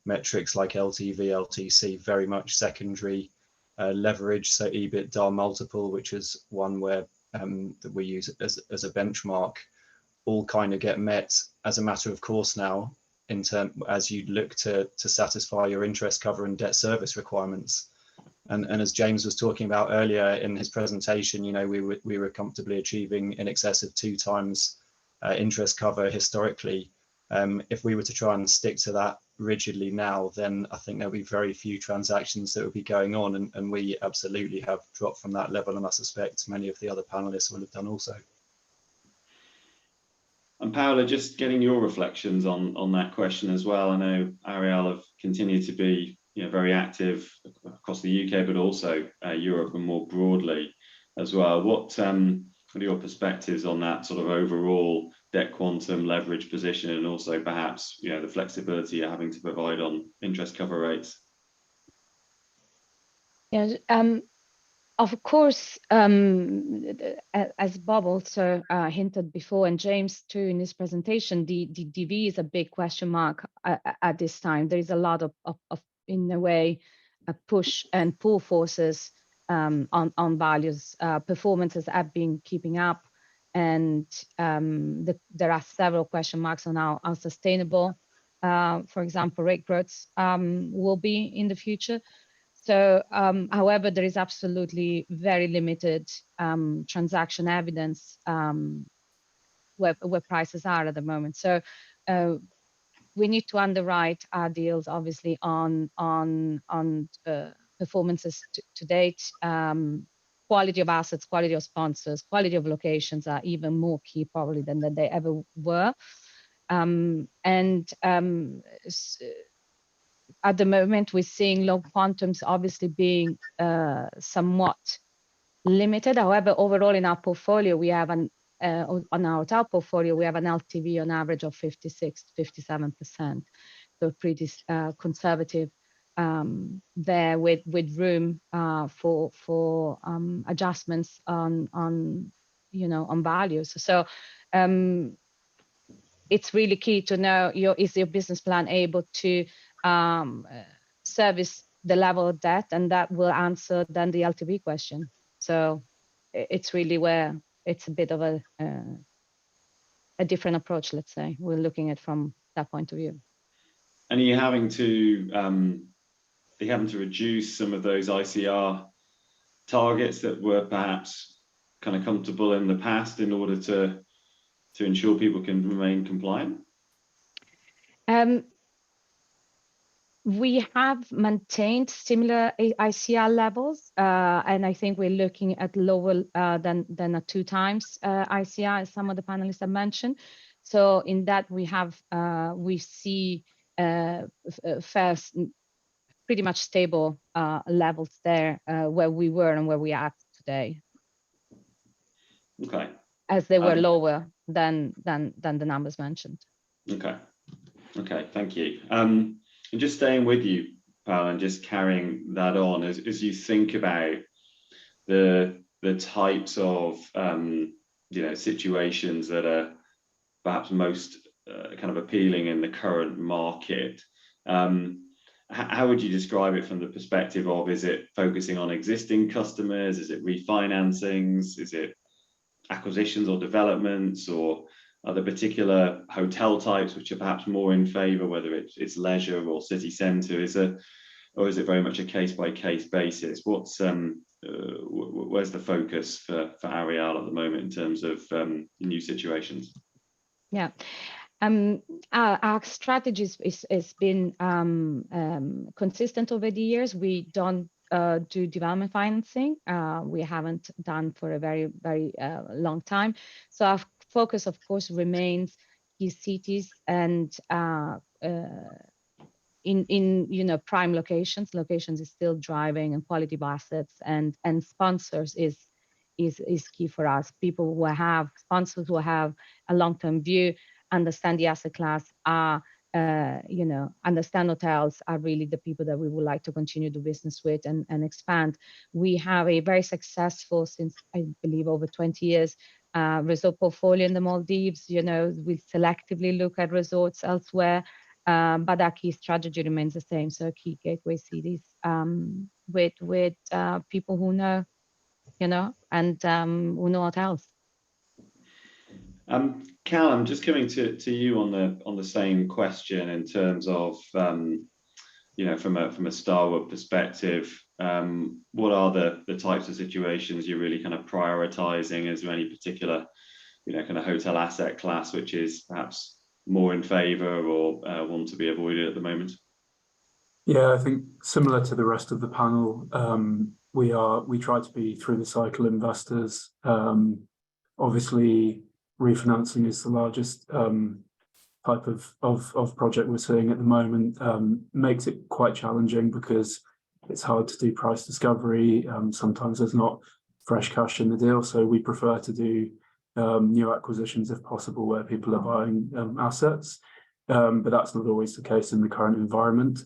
metrics like LTV, LTC, very much secondary. Leverage, so EBITDA multiple, which is one where that we use as a benchmark, all kind of get met as a matter of course now as you look to satisfy your interest cover and debt service requirements. And as James was talking about earlier in his presentation, we were comfortably achieving in excess of 2 times interest cover historically. If we were to try and stick to that rigidly now, then I think there'll be very few transactions that would be going on, and we absolutely have dropped from that level, and I suspect many of the other panelists will have done also. And Paola, just getting your reflections on that question as well. I know Ariel have continued to be very active across the UK, but also Europe and more broadly as well. What are your perspectives on that sort of overall debt quantum leverage position, and also perhaps the flexibility you're having to provide on interest cover rates? Yeah, of course, as Bob also hinted before, and James too in his presentation, the DV is a big question mark at this time. There is a lot of in a way, a push and pull forces on values. Performances have been keeping up, and there are several question marks on how sustainable, for example, rate growth will be in the future. So, however, there is absolutely very limited transaction evidence where prices are at the moment. So we need to underwrite our deals, obviously, on performances to date. Quality of assets, quality of sponsors, quality of locations are even more key probably than they ever were. At the moment, we're seeing low quantums obviously being somewhat limited. However, overall in our portfolio, we have on our hotel portfolio, we have an LTV on average of 56 to 57%. So pretty conservative there, with room for adjustments on values. So it's really key to know is your business plan able to service the level of debt, and that will answer then the LTV question. So it's really where it's a bit of a different approach, let's say. We're looking at from that point of view. And are you having to reduce some of those ICR targets that were perhaps kind of comfortable in the past in order to ensure people can remain compliant? We have maintained similar ICR levels, and I think we're looking at lower than a 2 times ICR, as some of the panelists have mentioned. So in that we see first pretty much stable levels there, where we were and where we are today. Okay. As they were lower than the numbers mentioned. Okay, thank you. And just staying with you, Paola, and just carrying that on, as you think about the types of situations that are perhaps most kind of appealing in the current market. How would you describe it from the perspective of, is it focusing on existing customers? Is it refinancings? Is it acquisitions or developments? Or are there particular hotel types which are perhaps more in favour, whether it's leisure or city centre? Or is it very much a case-by-case basis? Where's the focus for Arial at the moment in terms of new situations? Yeah. Our strategy has been consistent over the years. We don't do development financing. We haven't done for a very, very long time. So our focus, of course, remains key cities and in prime locations. Locations is still driving, and quality of assets and sponsors is key for us. People who have sponsors who have a long-term view, understand the asset class, understand hotels, are really the people that we would like to continue to do business with and expand. We have a very successful, since I believe over 20 years, resort portfolio in the Maldives. We selectively look at resorts elsewhere, but our key strategy remains the same. So key gateway cities with people who know, and who know hotels. Callum, just coming to you on the same question in terms of from a Starwood perspective, what are the types of situations you're really kind of prioritizing? Is there any particular kind of hotel asset class which is perhaps more in favor or one to be avoided at the moment? Yeah, I think similar to the rest of the panel, we try to be through the cycle investors. Obviously, refinancing is the largest type of project we're seeing at the moment. Makes it quite challenging because it's hard to do price discovery. Sometimes there's not fresh cash in the deal, so we prefer to do new acquisitions if possible, where people are buying assets, but that's not always the case in the current environment.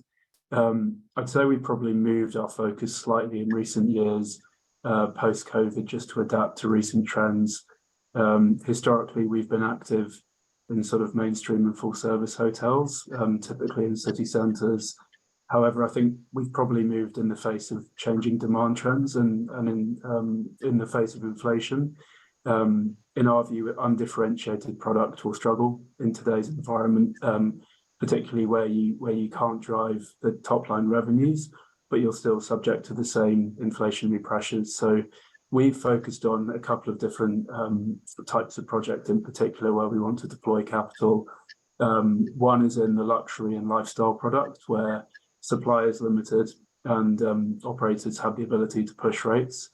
I'd say we probably moved our focus slightly in recent years, post-COVID, just to adapt to recent trends. Historically, we've been active in sort of mainstream and full service hotels, typically in city centres. However, I think we've probably moved in the face of changing demand trends and in the face of inflation. In our view, undifferentiated product will struggle in today's environment, particularly where you can't drive the top line revenues, but you're still subject to the same inflationary pressures. So we've focused on a couple of different types of project in particular where we want to deploy capital. One is in the luxury and lifestyle product, where supply is limited and operators have the ability to push rates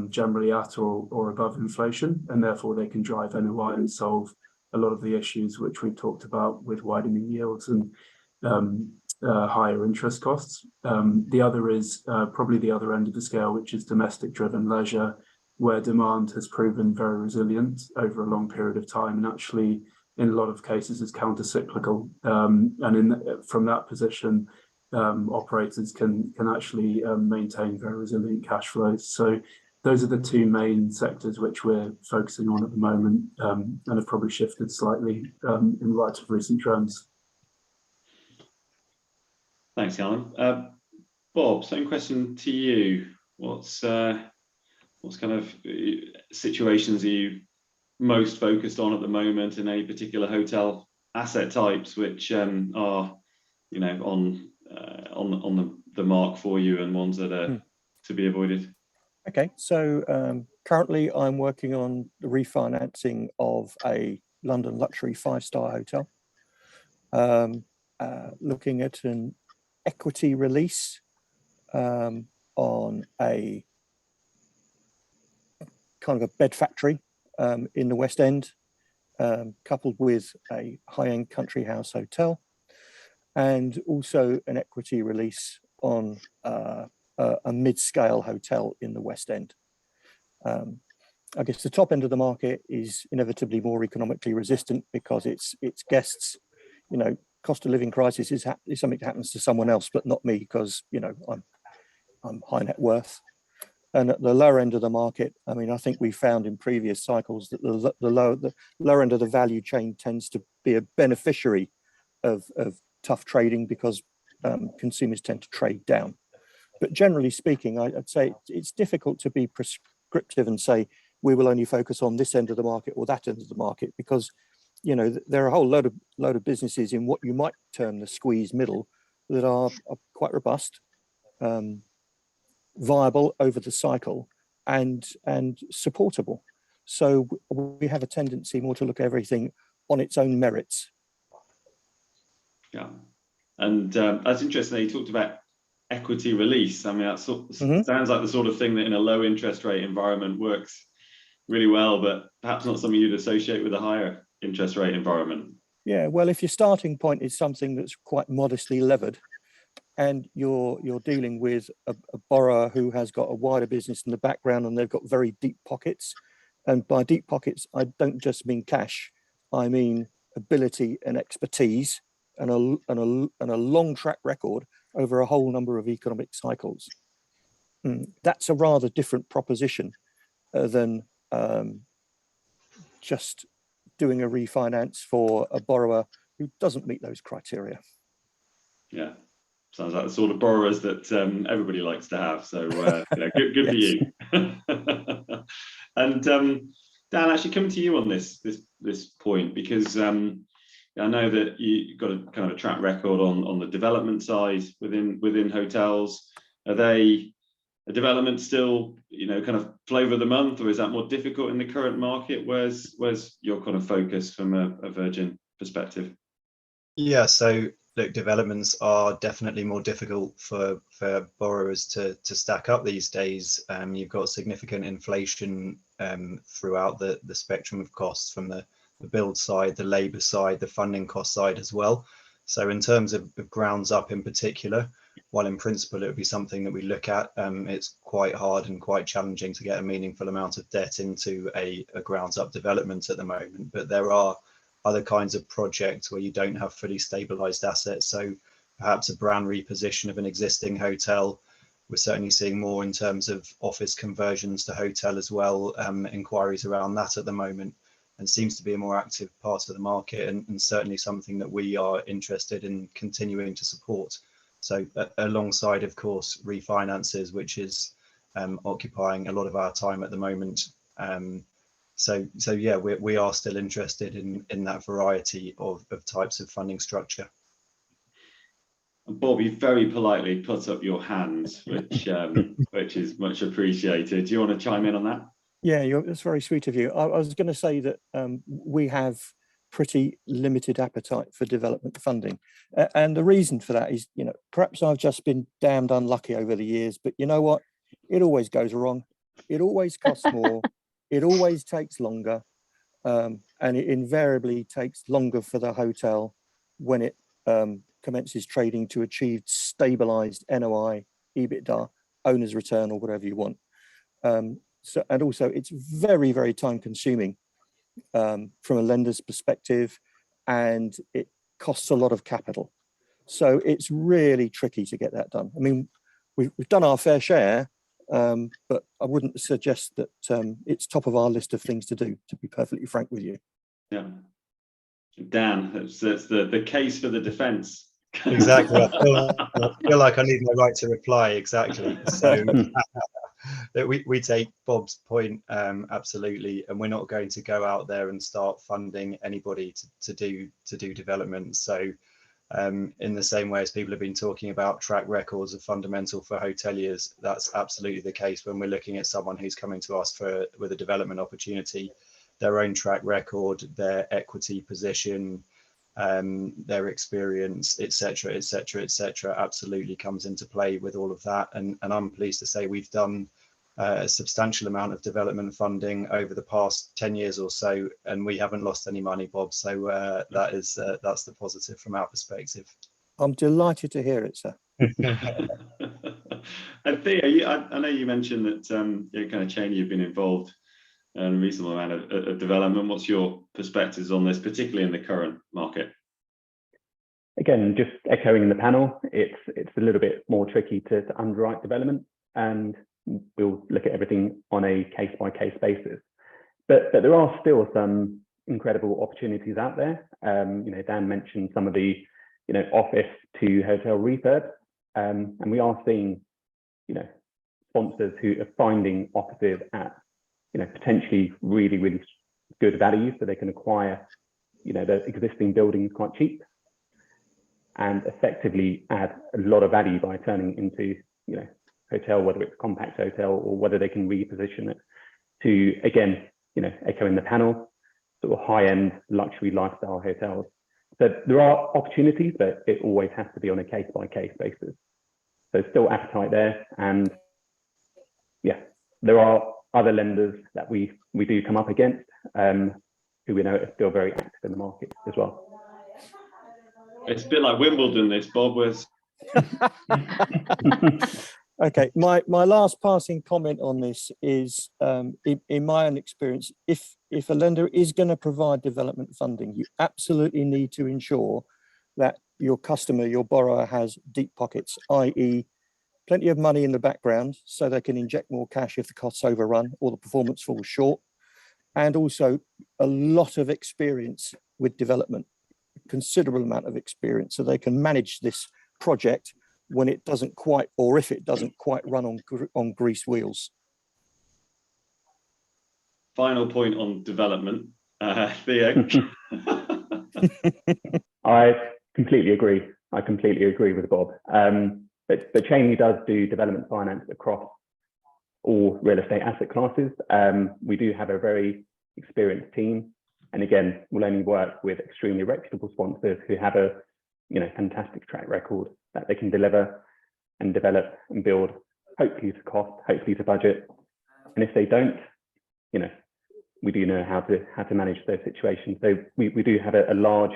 generally at or above inflation, and therefore they can drive NOI and solve a lot of the issues which we've talked about with widening yields and higher interest costs. The other is probably the other end of the scale, which is domestic driven leisure, where demand has proven very resilient over a long period of time, and actually in a lot of cases is counter-cyclical. From that position, operators can actually maintain very resilient cash flows. So those are the two main sectors which we're focusing on at the moment, and have probably shifted slightly in light of recent trends. Thanks, Callum. Bob, same question to you. What's kind of situations are you most focused on at the moment, in any particular hotel asset types which are on the mark for you, and ones that are to be avoided? Okay, so currently I'm working on the refinancing of a London luxury 5-star hotel, looking at an equity release on a kind of a bed factory in the West End, coupled with a high-end country house hotel, and also an equity release on a mid-scale hotel in the West End. I guess the top end of the market is inevitably more economically resistant because its guests, cost of living crisis is something that happens to someone else, but not me, because I'm high net worth. And at the lower end of the market, I mean, I think we found in previous cycles that the lower end of the value chain tends to be a beneficiary of tough trading because consumers tend to trade down. But generally speaking, I'd say it's difficult to be prescriptive and say we will only focus on this end of the market or that end of the market, because you know there are a whole load of businesses in what you might term the squeeze middle that are quite robust, viable over the cycle, and supportable. So we have a tendency more to look at everything on its own merits. Yeah, and that's interesting. You talked about equity release. I mean, that sounds like the sort of thing that in a low interest rate environment works really well, but perhaps not something you'd associate with a higher interest rate environment. Yeah, well, if your starting point is something that's quite modestly levered, and you're dealing with a borrower who has got a wider business in the background and they've got very deep pockets, and by deep pockets I don't just mean cash, I mean ability and expertise and a long track record over a whole number of economic cycles. That's a rather different proposition than just doing a refinance for a borrower who doesn't meet those criteria. Yeah. Sounds like the sort of borrowers that everybody likes to have. So good for you. And Dan, actually coming to you on this point, because I know that you've got a kind of a track record on the development side within hotels. Are they a development still, kind of flavour of the month, or is that more difficult in the current market? Where's your kind of focus from a Virgin perspective? Yeah, so look, developments are definitely more difficult for borrowers to stack up these days. You've got significant inflation throughout the spectrum of costs, from the build side, the labour side, the funding cost side as well. So in terms of grounds up in particular, while in principle it would be something that we look at, it's quite hard and quite challenging to get a meaningful amount of debt into a grounds up development at the moment. But there are other kinds of projects where you don't have fully stabilized assets. So perhaps a brand reposition of an existing hotel. We're certainly seeing more in terms of office conversions to hotel as well, inquiries around that at the moment, and seems to be a more active part of the market, and certainly something that we are interested in continuing to support. So alongside, of course, refinances, which is occupying a lot of our time at the moment. So yeah, we are still interested in that variety of types of funding structure. Bob, you very politely put up your hands, which is much appreciated. Do you want to chime in on that? Yeah, that's very sweet of you. I was going to say that we have pretty limited appetite for development funding, and the reason for that is, perhaps I've just been damned unlucky over the years, but you know what? It always goes wrong. It always costs more. It always takes longer, and it invariably takes longer for the hotel when it commences trading to achieve stabilized NOI, EBITDA, owner's return, or whatever you want. So, and also it's very, very time consuming from a lender's perspective, and it costs a lot of capital. So it's really tricky to get that done. I mean, we've done our fair share, but I wouldn't suggest that it's top of our list of things to do, to be perfectly frank with you. Yeah. Dan, that's the case for the defence. Exactly. I feel like I need my right to reply. Exactly. So we take Bob's point absolutely, and we're not going to go out there and start funding anybody to do development. So in the same way as people have been talking about track records are fundamental for hoteliers, that's absolutely the case when we're looking at someone who's coming to us with a development opportunity. Their own track record, their equity position, their experience, etc., absolutely comes into play with all of that. And I'm pleased to say we've done a substantial amount of development funding over the past 10 years or so, and we haven't lost any money, Bob. So that's the positive from our perspective. I'm delighted to hear it, sir. And Thea, I know you mentioned that kind of Cheney, you've been involved in a reasonable amount of development. What's your perspectives on this, particularly in the current market? Again, just echoing the panel, it's a little bit more tricky to underwrite development, and we'll look at everything on a case-by-case basis. But there are still some incredible opportunities out there. Dan mentioned some of the office to hotel refurbs, and we are seeing sponsors who are finding offices at potentially really good value, so they can acquire the existing buildings quite cheap and effectively add a lot of value by turning it into hotel, whether it's compact hotel or whether they can reposition it to, again, echoing the panel, sort of high-end luxury lifestyle hotels. So there are opportunities, but it always has to be on a case-by-case basis. So still appetite there, and yeah, there are other lenders that we do come up against who we know are still very active in the market as well. It's a bit like Wimbledon, this, Bob, was. Okay, my last passing comment on this is, in my own experience, if a lender is going to provide development funding, you absolutely need to ensure that your customer, your borrower, has deep pockets, i.e. plenty of money in the background so they can inject more cash if the costs overrun or the performance falls short, and also a lot of experience with development, a considerable amount of experience, so they can manage this project when it doesn't quite, or if it doesn't quite run on greased wheels. Final point on development, Theo. I completely agree. I completely agree with Bob. But Cheney does do development finance across all real estate asset classes. We do have a very experienced team, and again, we'll only work with extremely reputable sponsors who have a fantastic track record that they can deliver and develop and build, hopefully to cost, hopefully to budget. And if they don't, we do know how to manage those situations. So we do have a large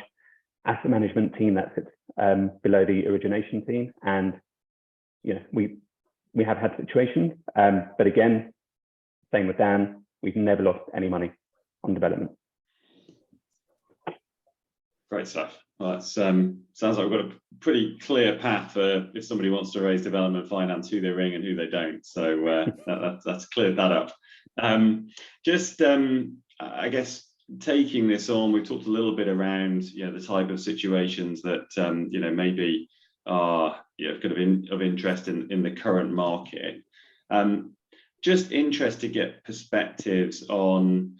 asset management team that sits below the origination team, and we have had situations, but again, same with Dan, we've never lost any money on development. Great stuff. Well, that sounds like we've got a pretty clear path for if somebody wants to raise development finance, who they ring and who they don't. So that's cleared that up. I guess taking this on, we've talked a little bit around the type of situations that maybe are kind of interest in the current market. Just interest to get perspectives on,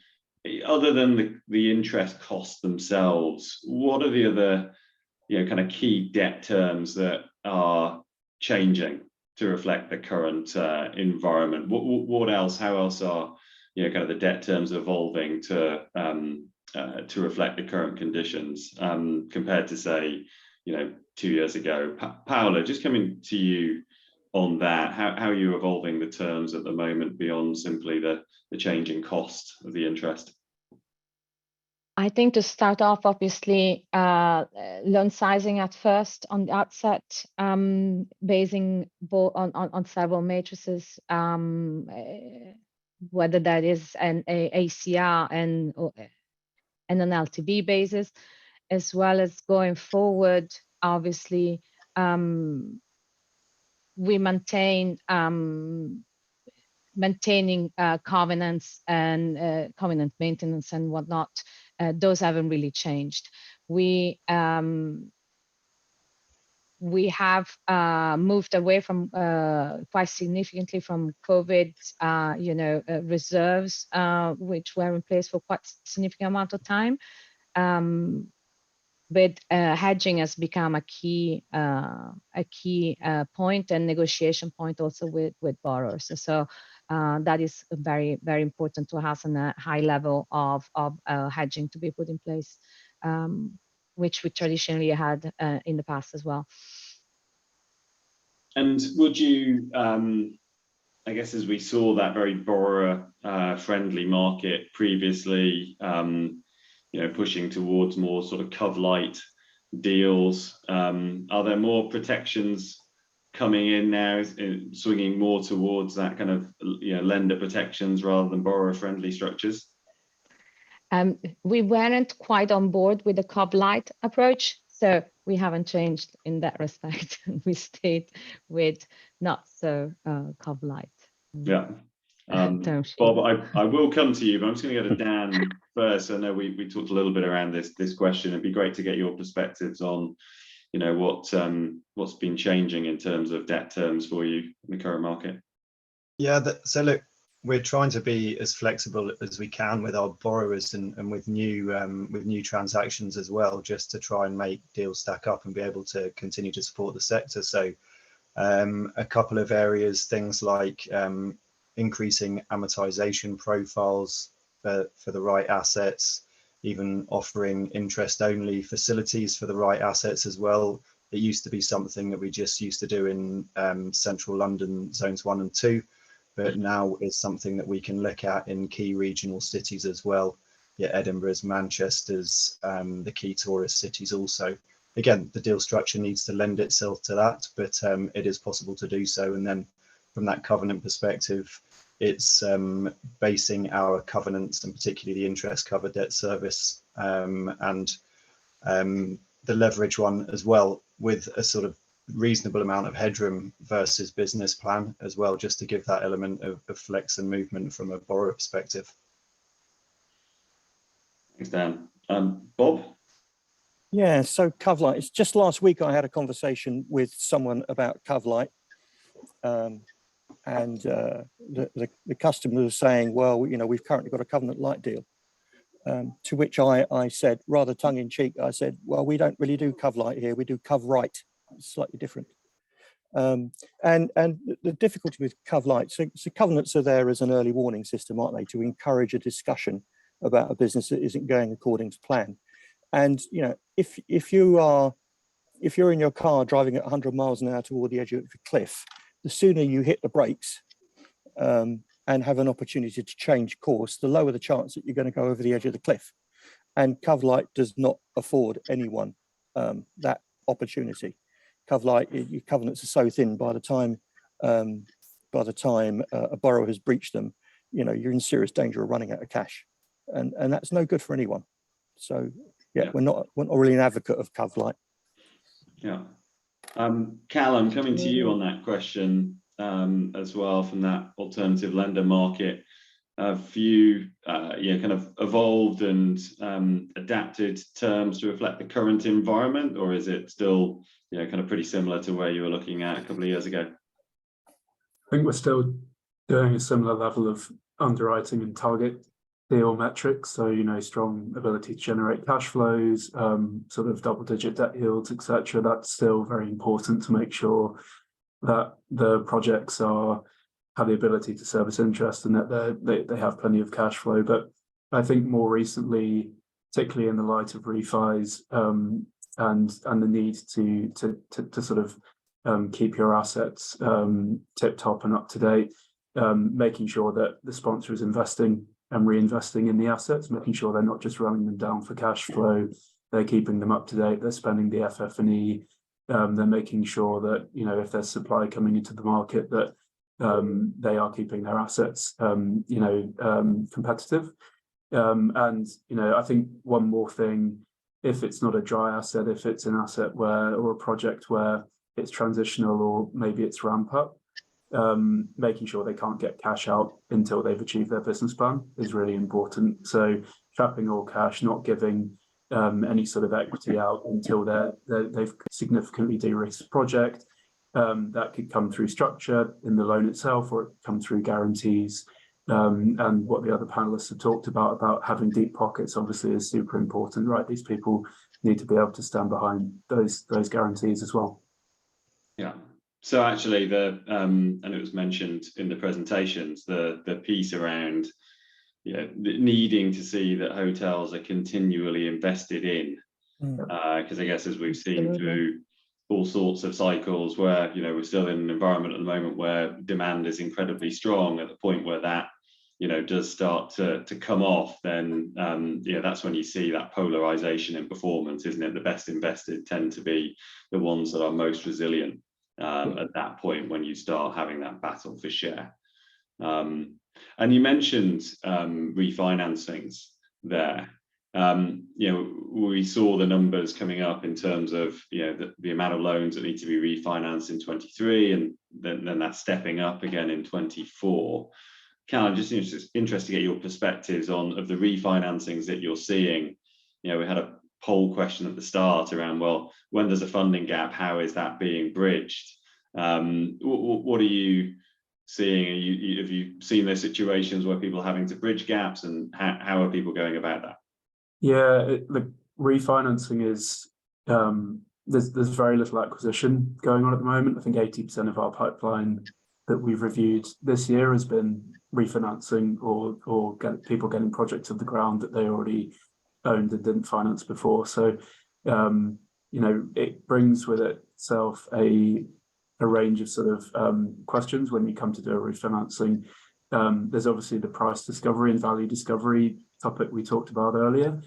other than the interest costs themselves, what are the other kind of key debt terms that are changing to reflect the current environment? What else? How else are kind of the debt terms evolving to reflect the current conditions compared to, say, 2 years ago? Paolo, just coming to you on that, how are you evolving the terms at the moment beyond simply the changing cost of the interest? I think to start off, obviously, loan sizing at first on the outset, basing on several matrices, whether that is an ACR and an LTV basis, as well as going forward, obviously, we maintaining covenants and covenant maintenance and whatnot. Those haven't really changed. We have moved away from quite significantly from COVID, reserves, which were in place for quite a significant amount of time. But hedging has become a key point and negotiation point also with borrowers. So that is very, very important to us, and a high level of hedging to be put in place, which we traditionally had in the past as well. And would you, I guess, as we saw that very borrower friendly market previously, pushing towards more sort of cov-light deals, are there more protections coming in now, swinging more towards that kind of lender protections rather than borrower friendly structures? We weren't quite on board with the cov-light approach, so we haven't changed in that respect. We stayed with not so cov-light. Yeah. Don't you? Bob, I will come to you, but I'm just going to go to Dan first. I know we talked a little bit around this question. It'd be great to get your perspectives on, you know, what's been changing in terms of debt terms for you in the current market. Yeah, so look, we're trying to be as flexible as we can with our borrowers and with new transactions as well, just to try and make deals stack up and be able to continue to support the sector. So a couple of areas, things like increasing amortization profiles for the right assets, even offering interest-only facilities for the right assets as well. It used to be something that we just used to do in central London zones 1 and 2, but now is something that we can look at in key regional cities as well. Yeah, Edinburgh's, Manchester's, the key tourist cities also. Again, the deal structure needs to lend itself to that, but it is possible to do so. And then from that covenant perspective, it's basing our covenants, and particularly the interest cover, debt service, and the leverage one as well, with a sort of reasonable amount of headroom versus business plan as well, just to give that element of flex and movement from a borrower perspective. Thanks, Dan. Bob? Yeah, so Covlight, it's just last week I had a conversation with someone about Covlight, and the customer was saying, well, you know, we've currently got a covenant light deal. To which I said, rather tongue in cheek, I said, well, we don't really do Covlight here, we do Covrite. It's slightly different. And the difficulty with Covlight, so covenants are there as an early warning system, aren't they, to encourage a discussion about a business that isn't going according to plan. And you know, if you're in your car driving at 100 miles an hour toward the edge of the cliff, the sooner you hit the brakes and have an opportunity to change course, the lower the chance that you're going to go over the edge of the cliff. And Covlight does not afford anyone that opportunity. Covlight, your covenants are so thin by the time a borrower has breached them, you know, you're in serious danger of running out of cash, and that's no good for anyone. So yeah, we're not really an advocate of Covlight. Yeah. Callum, coming to you on that question as well, from that alternative lender market. Have you kind of evolved and adapted terms to reflect the current environment, or is it still, you know, kind of pretty similar to where you were looking at a couple of years ago? I think we're still doing a similar level of underwriting and target deal metrics. So, you know, strong ability to generate cash flows, sort of double-digit debt yields, etc. That's still very important to make sure that the projects have the ability to service interest and that they have plenty of cash flow. But I think more recently, particularly in the light of refis and the need to sort of keep your assets tip top and up to date, making sure that the sponsor is investing and reinvesting in the assets, making sure they're not just running them down for cash flow, they're keeping them up to date, they're spending the FF&E, they're making sure that, you know, if there's supply coming into the market, that they are keeping their assets, competitive. And, you know, I think one more thing, if it's not a dry asset, if it's an asset or a project where it's transitional or maybe it's ramp up, making sure they can't get cash out until they've achieved their business plan is really important. So trapping all cash, not giving any sort of equity out until they've significantly de-risked the project. That could come through structure in the loan itself, or it could come through guarantees. And what the other panelists have talked about having deep pockets obviously is super important, right? These people need to be able to stand behind those guarantees as well. Yeah. So actually, and it was mentioned in the presentations, the piece around, you know, needing to see that hotels are continually invested in, because I guess as we've seen through all sorts of cycles where, you know, we're still in an environment at the moment where demand is incredibly strong, at the point where that, you know, does start to come off, then that's when you see that polarization in performance, isn't it? The best invested tend to be the ones that are most resilient at that point, when you start having that battle for share. And you mentioned refinancings there. we saw the numbers coming up in terms of the amount of loans that need to be refinanced in 23, and then that's stepping up again in 24. Cal, I'm just interested to get your perspectives of the refinancings that you're seeing. We had a poll question at the start around, well, when there's a funding gap, how is that being bridged? What are you seeing? Have you seen those situations where people are having to bridge gaps, and how are people going about that? Yeah, the refinancing is there's very little acquisition going on at the moment. I think 80% of our pipeline that we've reviewed this year has been refinancing or people getting projects off the ground that they already owned and didn't finance before. So it brings with itself a range of sort of questions when you come to do a refinancing. There's obviously the price discovery and value discovery topic we talked about earlier.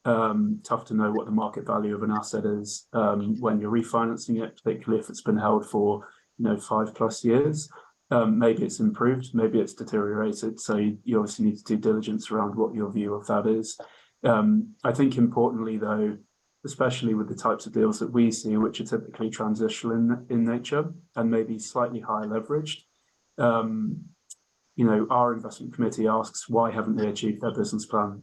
Tough to know what the market value of an asset is when you're refinancing it, particularly if it's been held for 5+ years. Maybe it's improved, maybe it's deteriorated. So you obviously need to do diligence around what your view of that is. I think importantly though, especially with the types of deals that we see, which are typically transitional in nature and maybe slightly higher leveraged, our investment committee asks, why haven't they achieved their business plan?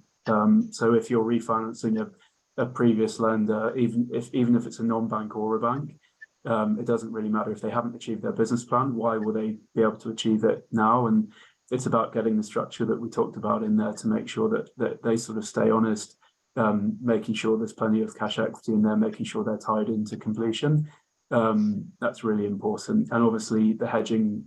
So if you're refinancing a previous lender, even if it's a non-bank or a bank, it doesn't really matter if they haven't achieved their business plan. Why will they be able to achieve it now? And it's about getting the structure that we talked about in there to make sure that they sort of stay honest, making sure there's plenty of cash equity in there, making sure they're tied into completion. That's really important. And obviously the hedging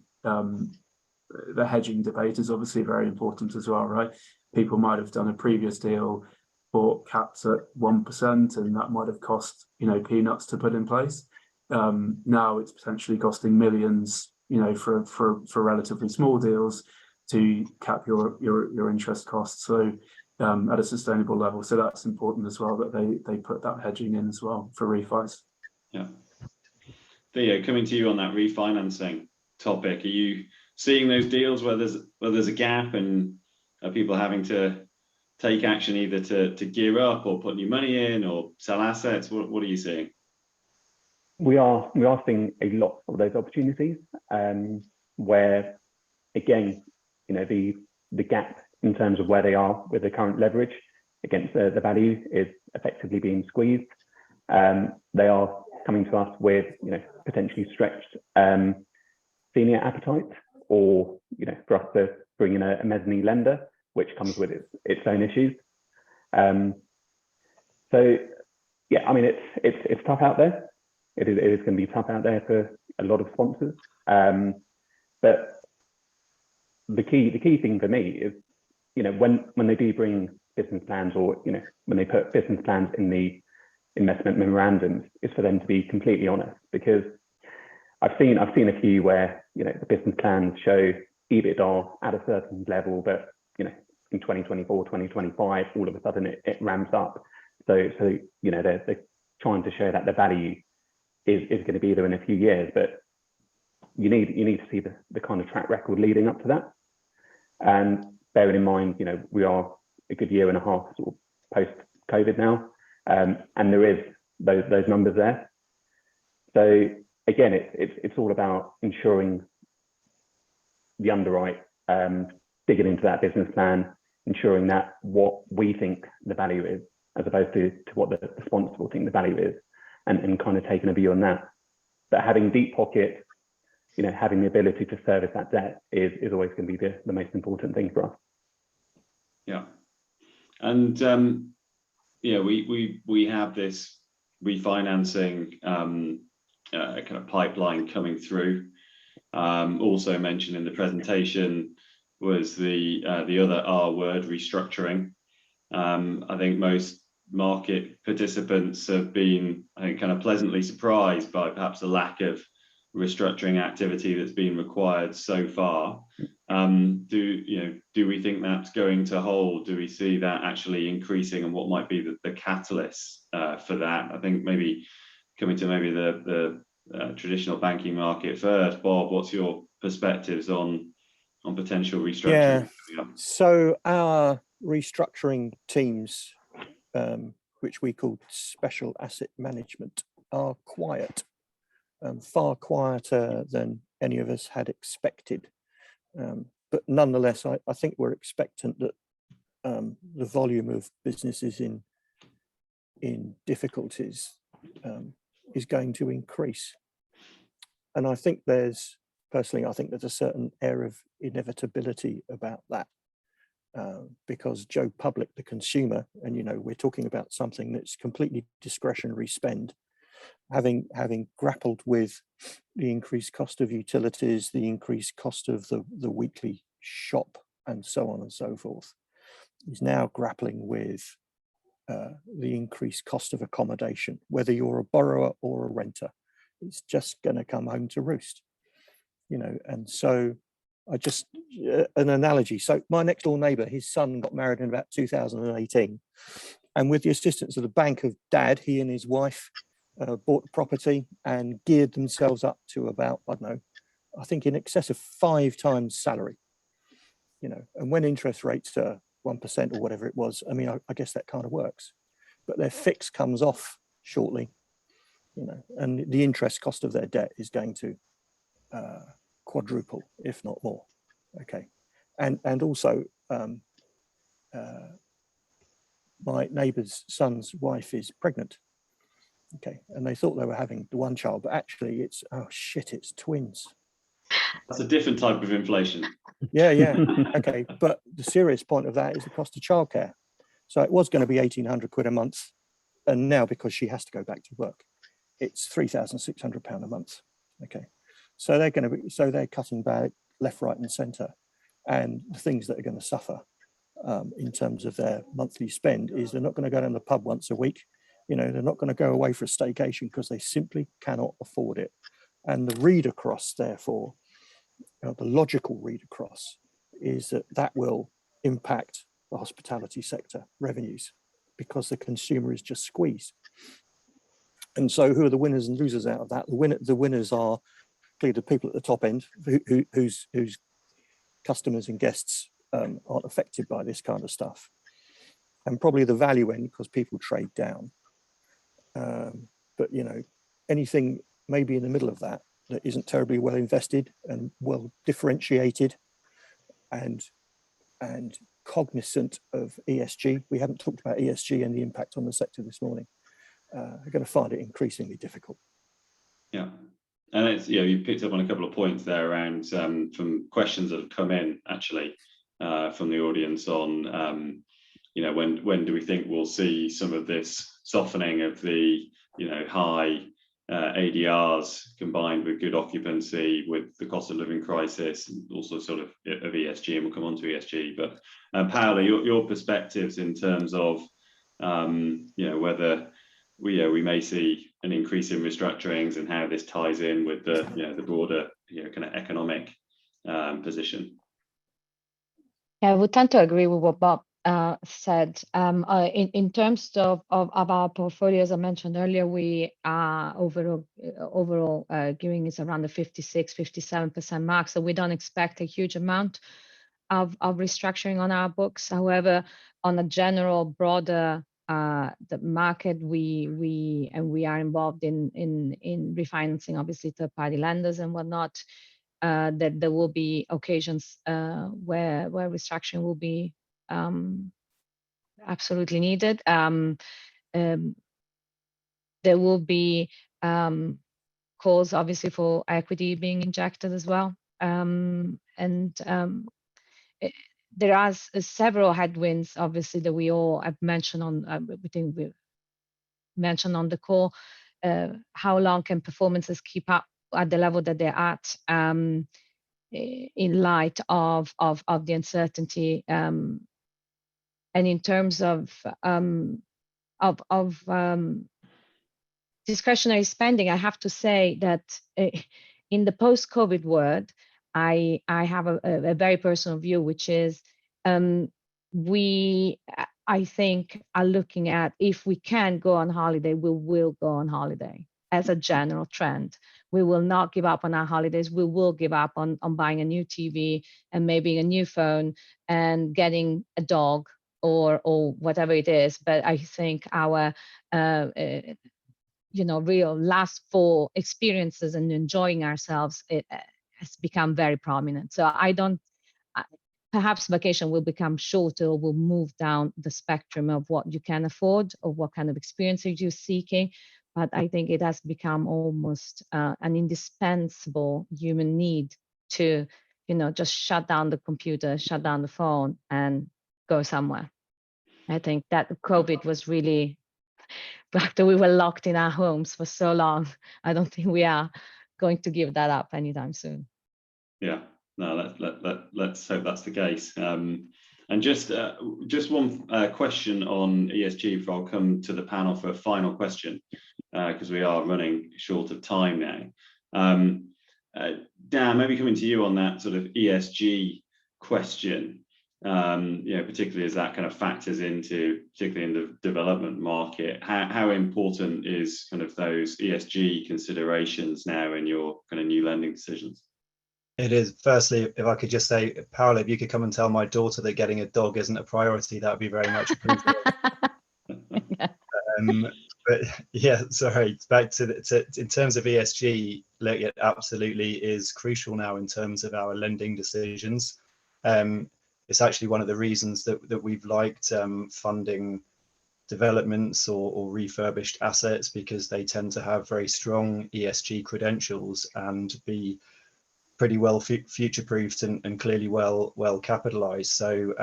debate is obviously very important as well, right? People might have done a previous deal, bought caps at 1%, and that might have cost peanuts to put in place. Now it's potentially costing millions, for relatively small deals to cap your interest costs. So at a sustainable level. So that's important as well, that they put that hedging in as well for refis. Yeah. Theo, coming to you on that refinancing topic, are you seeing those deals where there's a gap, and are people having to take action either to gear up or put new money in or sell assets? What are you seeing? We are seeing a lot of those opportunities where, again, the gap in terms of where they are with the current leverage against the value is effectively being squeezed. They are coming to us with potentially stretched senior appetite, or for us to bring in a mezzanine lender, which comes with its own issues. So yeah, I mean it's tough out there. It is going to be tough out there for a lot of sponsors. But the key thing for me is when they do bring business plans, or when they put business plans in the investment memorandums, is for them to be completely honest, because I've seen a few where the business plans show EBITDA at a certain level, but in 2024, 2025, all of a sudden it ramps up. So they're trying to show that the value is going to be there in a few years, but you need to see the kind of track record leading up to that. And bearing in mind, we are a good year and a half sort of post-COVID now, and there is those numbers there. So again, it's all about ensuring the underwrite, digging into that business plan, ensuring that what we think the value is, as opposed to what the sponsor will think the value is, and kind of taking a view on that. But having deep pockets, having the ability to service that debt is always going to be the most important thing for us. Yeah, and we have this refinancing kind of pipeline coming through. Also mentioned in the presentation was the other R word, restructuring. I think most market participants have been, kind of pleasantly surprised by perhaps the lack of restructuring activity that's been required so far. Do we think that's going to hold? Do we see that actually increasing, and what might be the catalyst for that? I think maybe coming to the traditional banking market first. Bob, what's your perspectives on potential restructuring? Yeah. So our restructuring teams which we call special asset management, are quiet, far quieter than any of us had expected. But nonetheless, I think we're expectant that the volume of businesses in difficulties is going to increase. And I think personally, I think there's a certain air of inevitability about that. Because Joe Public, the consumer, and we're talking about something that's completely discretionary spend, having grappled with the increased cost of utilities, the increased cost of the weekly shop, and so on and so forth, is now grappling with the increased cost of accommodation, whether you're a borrower or a renter. It's just going to come home to roost, and so an analogy. So my next door neighbor, his son got married in about 2018. And with the assistance of the bank of dad, he and his wife bought the property and geared themselves up to about, I don't know, I think in excess of 5 times salary. And when interest rates are 1% or whatever it was, I mean, I guess that kind of works. But their fix comes off shortly, and the interest cost of their debt is going to quadruple, if not more. Okay, and also my neighbour's son's wife is pregnant. Okay, and they thought they were having the one child, but actually it's it's twins. That's a different type of inflation. Yeah. Okay, but the serious point of that is the cost of childcare. So it was going to be 1,800 quid a month, and now because she has to go back to work, it's £3,600 a month. Okay. So they're cutting back left, right, and centre, and the things that are going to suffer in terms of their monthly spend is they're not going to go down the pub once a week. They're not going to go away for a staycation because they simply cannot afford it. And the read across, therefore, the logical read across is that will impact the hospitality sector revenues because the consumer is just squeezed. And so, who are the winners and losers out of that? The winners are the people at the top end whose customers and guests aren't affected by this kind of stuff, and probably the value end because people trade down. But anything maybe in the middle of that isn't terribly well invested and well differentiated and cognizant of ESG. We haven't talked about ESG and the impact on the sector this morning. Are going to find it increasingly difficult. Yeah. And it's, you picked up on a couple of points there around from questions that have come in actually from the audience on, when do we think we'll see some of this softening of the, high ADRs combined with good occupancy, with the cost of living crisis, and also sort of ESG, and we'll come on to ESG. But Paola, your perspectives in terms of, whether we may see an increase in restructurings and how this ties in with the the broader kind of economic position. Yeah, I would tend to agree with what Bob said. In terms of our portfolio, as I mentioned earlier, we are overall gearing is around the 56-57% mark, so we don't expect a huge amount of restructuring on our books. However, on a general broader the market, we are involved in refinancing, obviously, third-party lenders and whatnot. That there will be occasions where restructuring will be absolutely needed. There will be calls, obviously, for equity being injected as well, there are several headwinds, obviously, that we all have mentioned on. We think we've mentioned on the call. How long can performances keep up at the level that they're at, in light of the uncertainty, and in terms of discretionary spending? I have to say that in the post-COVID world, I have a very personal view, which is we, I think, are looking at, if we can go on holiday, we will go on holiday as a general trend. We will not give up on our holidays. We will give up on buying a new TV and maybe a new phone and getting a dog or whatever it is. But I think our real last 4 experiences and enjoying ourselves, it has become very prominent. So perhaps vacation will become shorter, or will move down the spectrum of what you can afford or what kind of experiences you're seeking. But I think it has become almost an indispensable human need to, just shut down the computer, shut down the phone, and go somewhere. I think that COVID was really, after we were locked in our homes for so long, I don't think we are going to give that up anytime soon. Yeah, no, let's hope that's the case. And just one question on ESG before I'll come to the panel for a final question, because we are running short of time now. Dan, maybe coming to you on that sort of ESG question, particularly as that kind of factors into, particularly in the development market, how important is kind of those ESG considerations now in your kind of new lending decisions? It is. Firstly, if I could just say, Paola, if you could come and tell my daughter that getting a dog isn't a priority, that would be very much appreciated. But yeah, sorry, back to in terms of ESG, look, it absolutely is crucial now in terms of our lending decisions. It's actually one of the reasons that we've liked funding developments or refurbished assets, because they tend to have very strong ESG credentials and be pretty well future-proofed and clearly well capitalized. So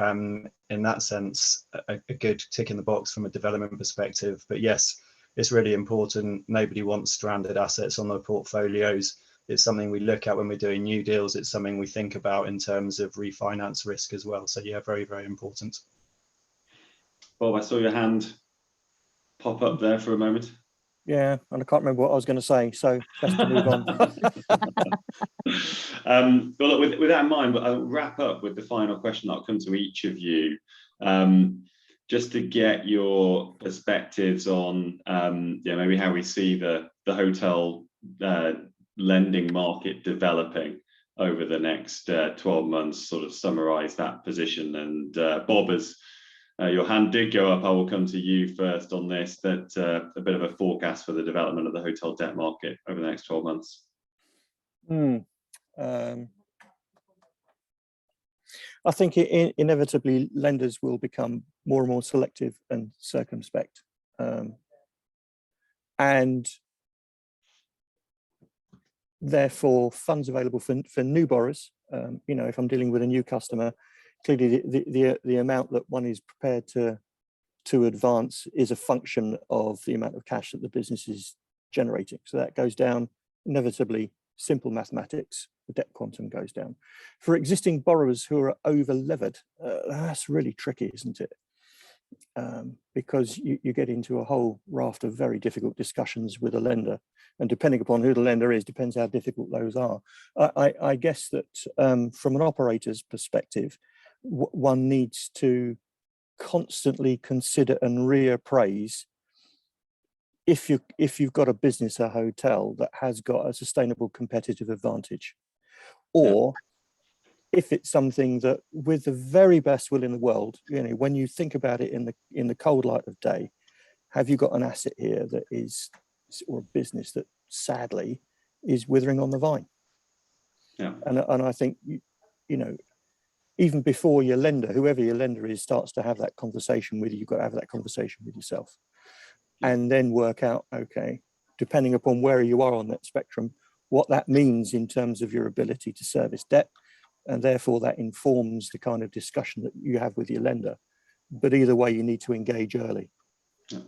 in that sense, a good tick in the box from a development perspective. But yes, it's really important. Nobody wants stranded assets on their portfolios. It's something we look at when we're doing new deals. It's something we think about in terms of refinance risk as well. So yeah, very, very important. Bob, I saw your hand pop up there for a moment. Yeah, and I can't remember what I was going to say, so best to move on. Well, look, with that in mind, I'll wrap up with the final question that'll come to each of you, just to get your perspectives on maybe how we see the hotel lending market developing over the next 12 months, sort of summarize that position. And Bob, as your hand did go up, I will come to you first on this, that a bit of a forecast for the development of the hotel debt market over the next 12 months. I think inevitably lenders will become more and more selective and circumspect. And therefore, funds available for new borrowers, if I'm dealing with a new customer, clearly the amount that one is prepared to advance is a function of the amount of cash that the business is generating. So that goes down inevitably. Simple mathematics, the debt quantum goes down. For existing borrowers who are over levered, that's really tricky, isn't it? Because you get into a whole raft of very difficult discussions with a lender, and depending upon who the lender is, depends how difficult those are. I guess that from an operator's perspective, one needs to constantly consider and reappraise if you've got a business, a hotel that has got a sustainable competitive advantage, or if it's something that, with the very best will in the world, when you think about it in the cold light of day, have you got an asset here that is, or a business that sadly is withering on the vine? Yeah. And I think even before your lender, whoever your lender is, starts to have that conversation with you, you've got to have that conversation with yourself. And then work out, okay, depending upon where you are on that spectrum, what that means in terms of your ability to service debt. And therefore that informs the kind of discussion that you have with your lender. But either way, you need to engage early. Yeah.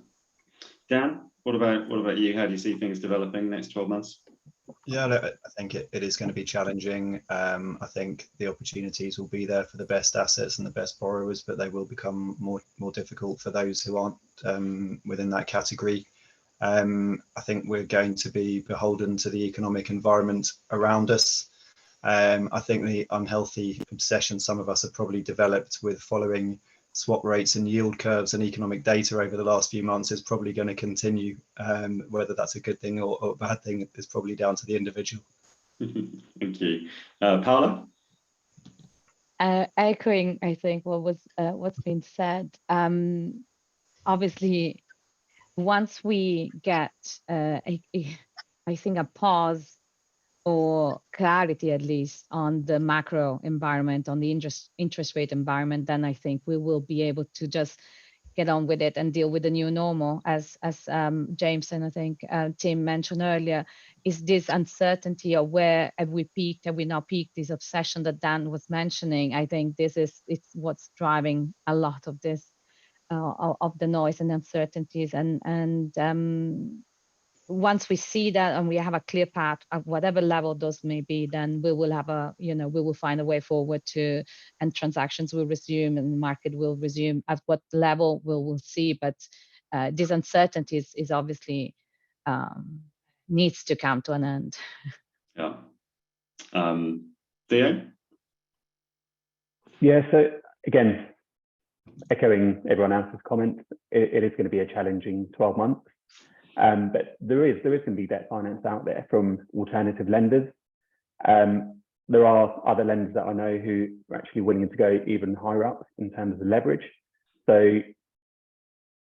Dan, what about you? How do you see things developing next 12 months? Yeah, I think it is going to be challenging. I think the opportunities will be there for the best assets and the best borrowers, but they will become more difficult for those who aren't within that category. I think we're going to be beholden to the economic environment around us. I think the unhealthy obsession some of us have probably developed with following swap rates and yield curves and economic data over the last few months is probably going to continue. Whether that's a good thing or a bad thing is probably down to the individual. Thank you. Paola? Echoing, I think, what's been said. Obviously, once we get, I think, a pause or clarity, at least, on the macro environment, on the interest rate environment, then I think we will be able to just get on with it and deal with the new normal, as James and I think Tim mentioned earlier, is this uncertainty of where have we peaked, have we not peaked, this obsession that Dan was mentioning. I think it's what's driving a lot of this, of the noise and uncertainties. And once we see that and we have a clear path at whatever level those may be, then we will have we will find a way forward and transactions will resume and the market will resume. At what level we'll see, but this uncertainty is obviously needs to come to an end. Yeah. Theo? Yeah, so again, echoing everyone else's comments, it is going to be a challenging 12 months. But there is going to be debt finance out there from alternative lenders. There are other lenders that I know who are actually willing to go even higher up in terms of leverage. So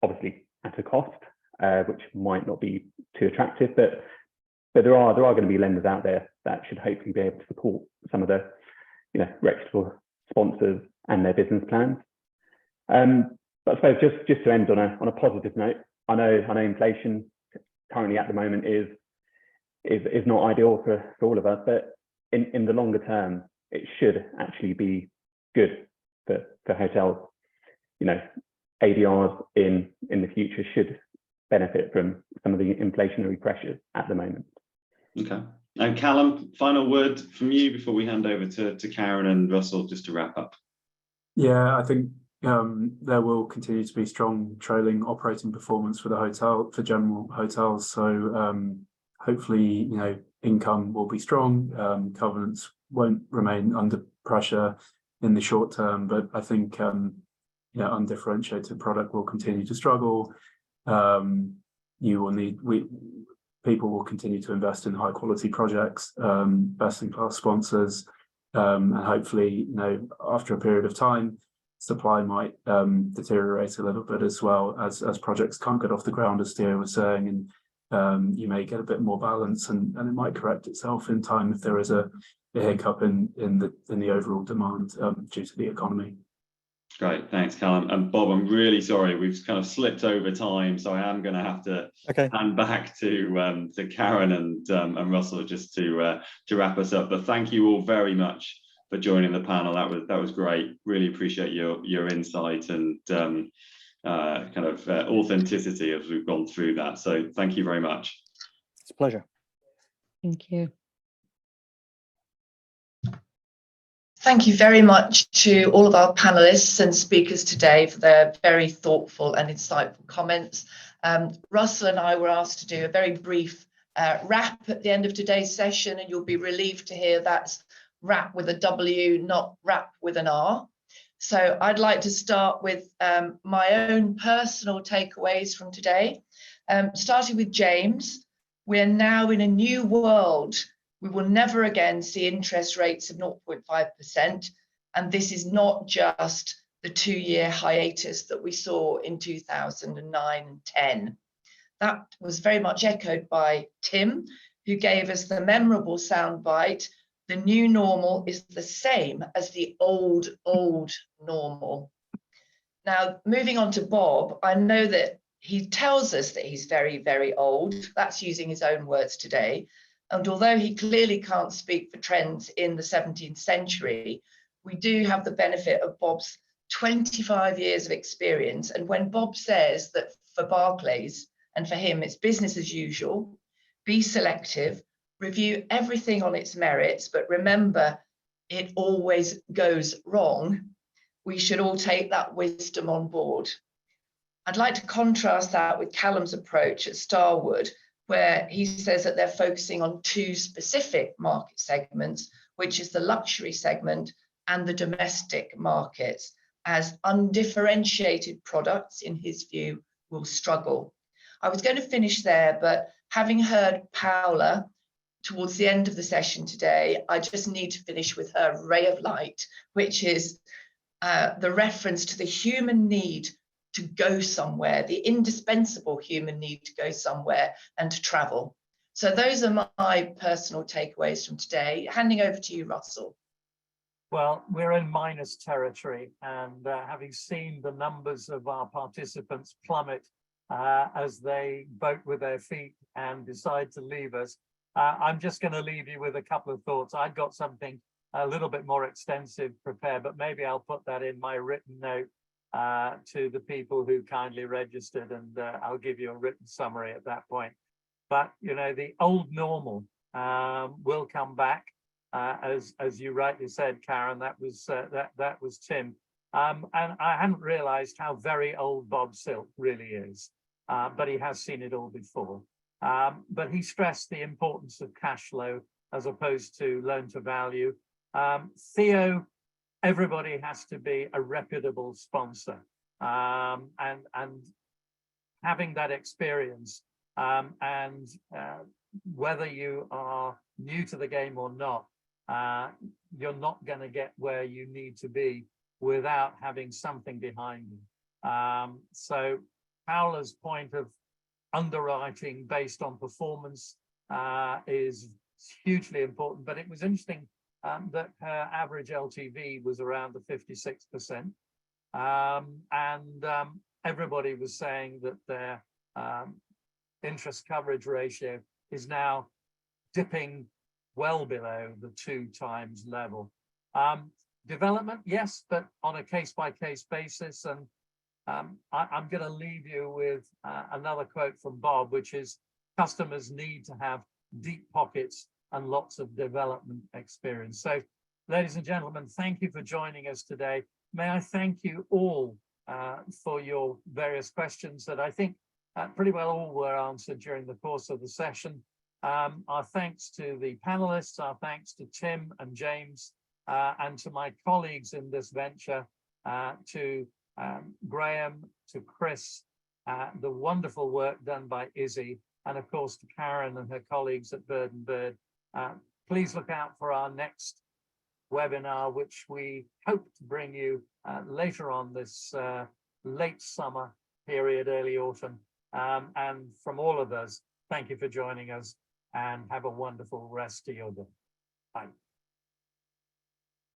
obviously at a cost, which might not be too attractive, but there are going to be lenders out there that should hopefully be able to support some of the reputable sponsors and their business plans. But I suppose just to end on a positive note, I know inflation currently at the moment is not ideal for all of us, but in the longer term, it should actually be good for hotels. ADRs in the future should benefit from some of the inflationary pressures at the moment. Okay. And Callum, final word from you before we hand over to Karen and Russell, just to wrap up. Yeah, I think there will continue to be strong trailing operating performance for general hotels. So hopefully, income will be strong. Covenants won't remain under pressure in the short term, but I think undifferentiated product will continue to struggle. People will continue to invest in high quality projects, best in class sponsors, and hopefully, after a period of time, supply might deteriorate a little bit as well as projects can't get off the ground, as Theo was saying, and you may get a bit more balance, and it might correct itself in time if there is a hiccup in the overall demand due to the economy. Great, thanks, Callum. And Bob, I'm really sorry, we've kind of slipped over time, so I am going to have to hand back to Karen and Russell just to wrap us up. But thank you all very much for joining the panel. That was great. Really appreciate your insight and kind of authenticity as we've gone through that. So thank you very much. It's a pleasure. Thank you. Thank you very much to all of our panelists and speakers today for their very thoughtful and insightful comments. Russell and I were asked to do a very brief wrap at the end of today's session, and you'll be relieved to hear that's wrap with a W, not wrap with an R. So I'd like to start with my own personal takeaways from today. Starting with James, we're now in a new world. We will never again see interest rates of 0.5%. And this is not just the 2-year hiatus that we saw in 2009 and 10. That was very much echoed by Tim, who gave us the memorable soundbite. The new normal is the same as the old normal. Now, moving on to Bob, I know that he tells us that he's very, very old. That's using his own words today. And although he clearly can't speak for trends in the 17th century, we do have the benefit of Bob's 25 years of experience. And when Bob says that for Barclays, and for him, it's business as usual, be selective, review everything on its merits, but remember, it always goes wrong, we should all take that wisdom on board. I'd like to contrast that with Callum's approach at Starwood, where he says that they're focusing on 2 specific market segments, which is the luxury segment and the domestic markets, as undifferentiated products, in his view, will struggle. I was going to finish there, but having heard Paola, towards the end of the session today, I just need to finish with her ray of light, which is the reference to the human need to go somewhere, the indispensable human need to go somewhere and to travel. So those are my personal takeaways from today. Handing over to you, Russell. Well, we're in minus territory, and having seen the numbers of our participants plummet as they vote with their feet and decide to leave us, I'm just going to leave you with a couple of thoughts. I've got something a little bit more extensive prepared, but maybe I'll put that in my written note to the people who kindly registered, and I'll give you a written summary at that point. But you know, the old normal will come back, as you rightly said, Karen. That was Tim, and I hadn't realised how very old Bob Silk really is, but he has seen it all before. But he stressed the importance of cash flow as opposed to loan to value. Theo, everybody has to be a reputable sponsor, and having that experience, and whether you are new to the game or not, you're not going to get where you need to be without having something behind you. So Paola's point of underwriting based on performance is hugely important, but it was interesting that her average LTV was around the 56%. And everybody was saying that their interest coverage ratio is now dipping well below the 2 times level. Development, yes, but on a case-by-case basis. And I'm going to leave you with another quote from Bob, which is, customers need to have deep pockets and lots of development experience. So, ladies and gentlemen, thank you for joining us today. May I thank you all for your various questions that I think pretty well all were answered during the course of the session. Our thanks to the panelists, our thanks to Tim and James, and to my colleagues in this venture, to Graham, to Chris, the wonderful work done by Izzy, and of course to Karen and her colleagues at Bird and Bird. Please look out for our next webinar, which we hope to bring you later on this late summer period, early autumn. And from all of us, thank you for joining us, and have a wonderful rest of your day. Bye.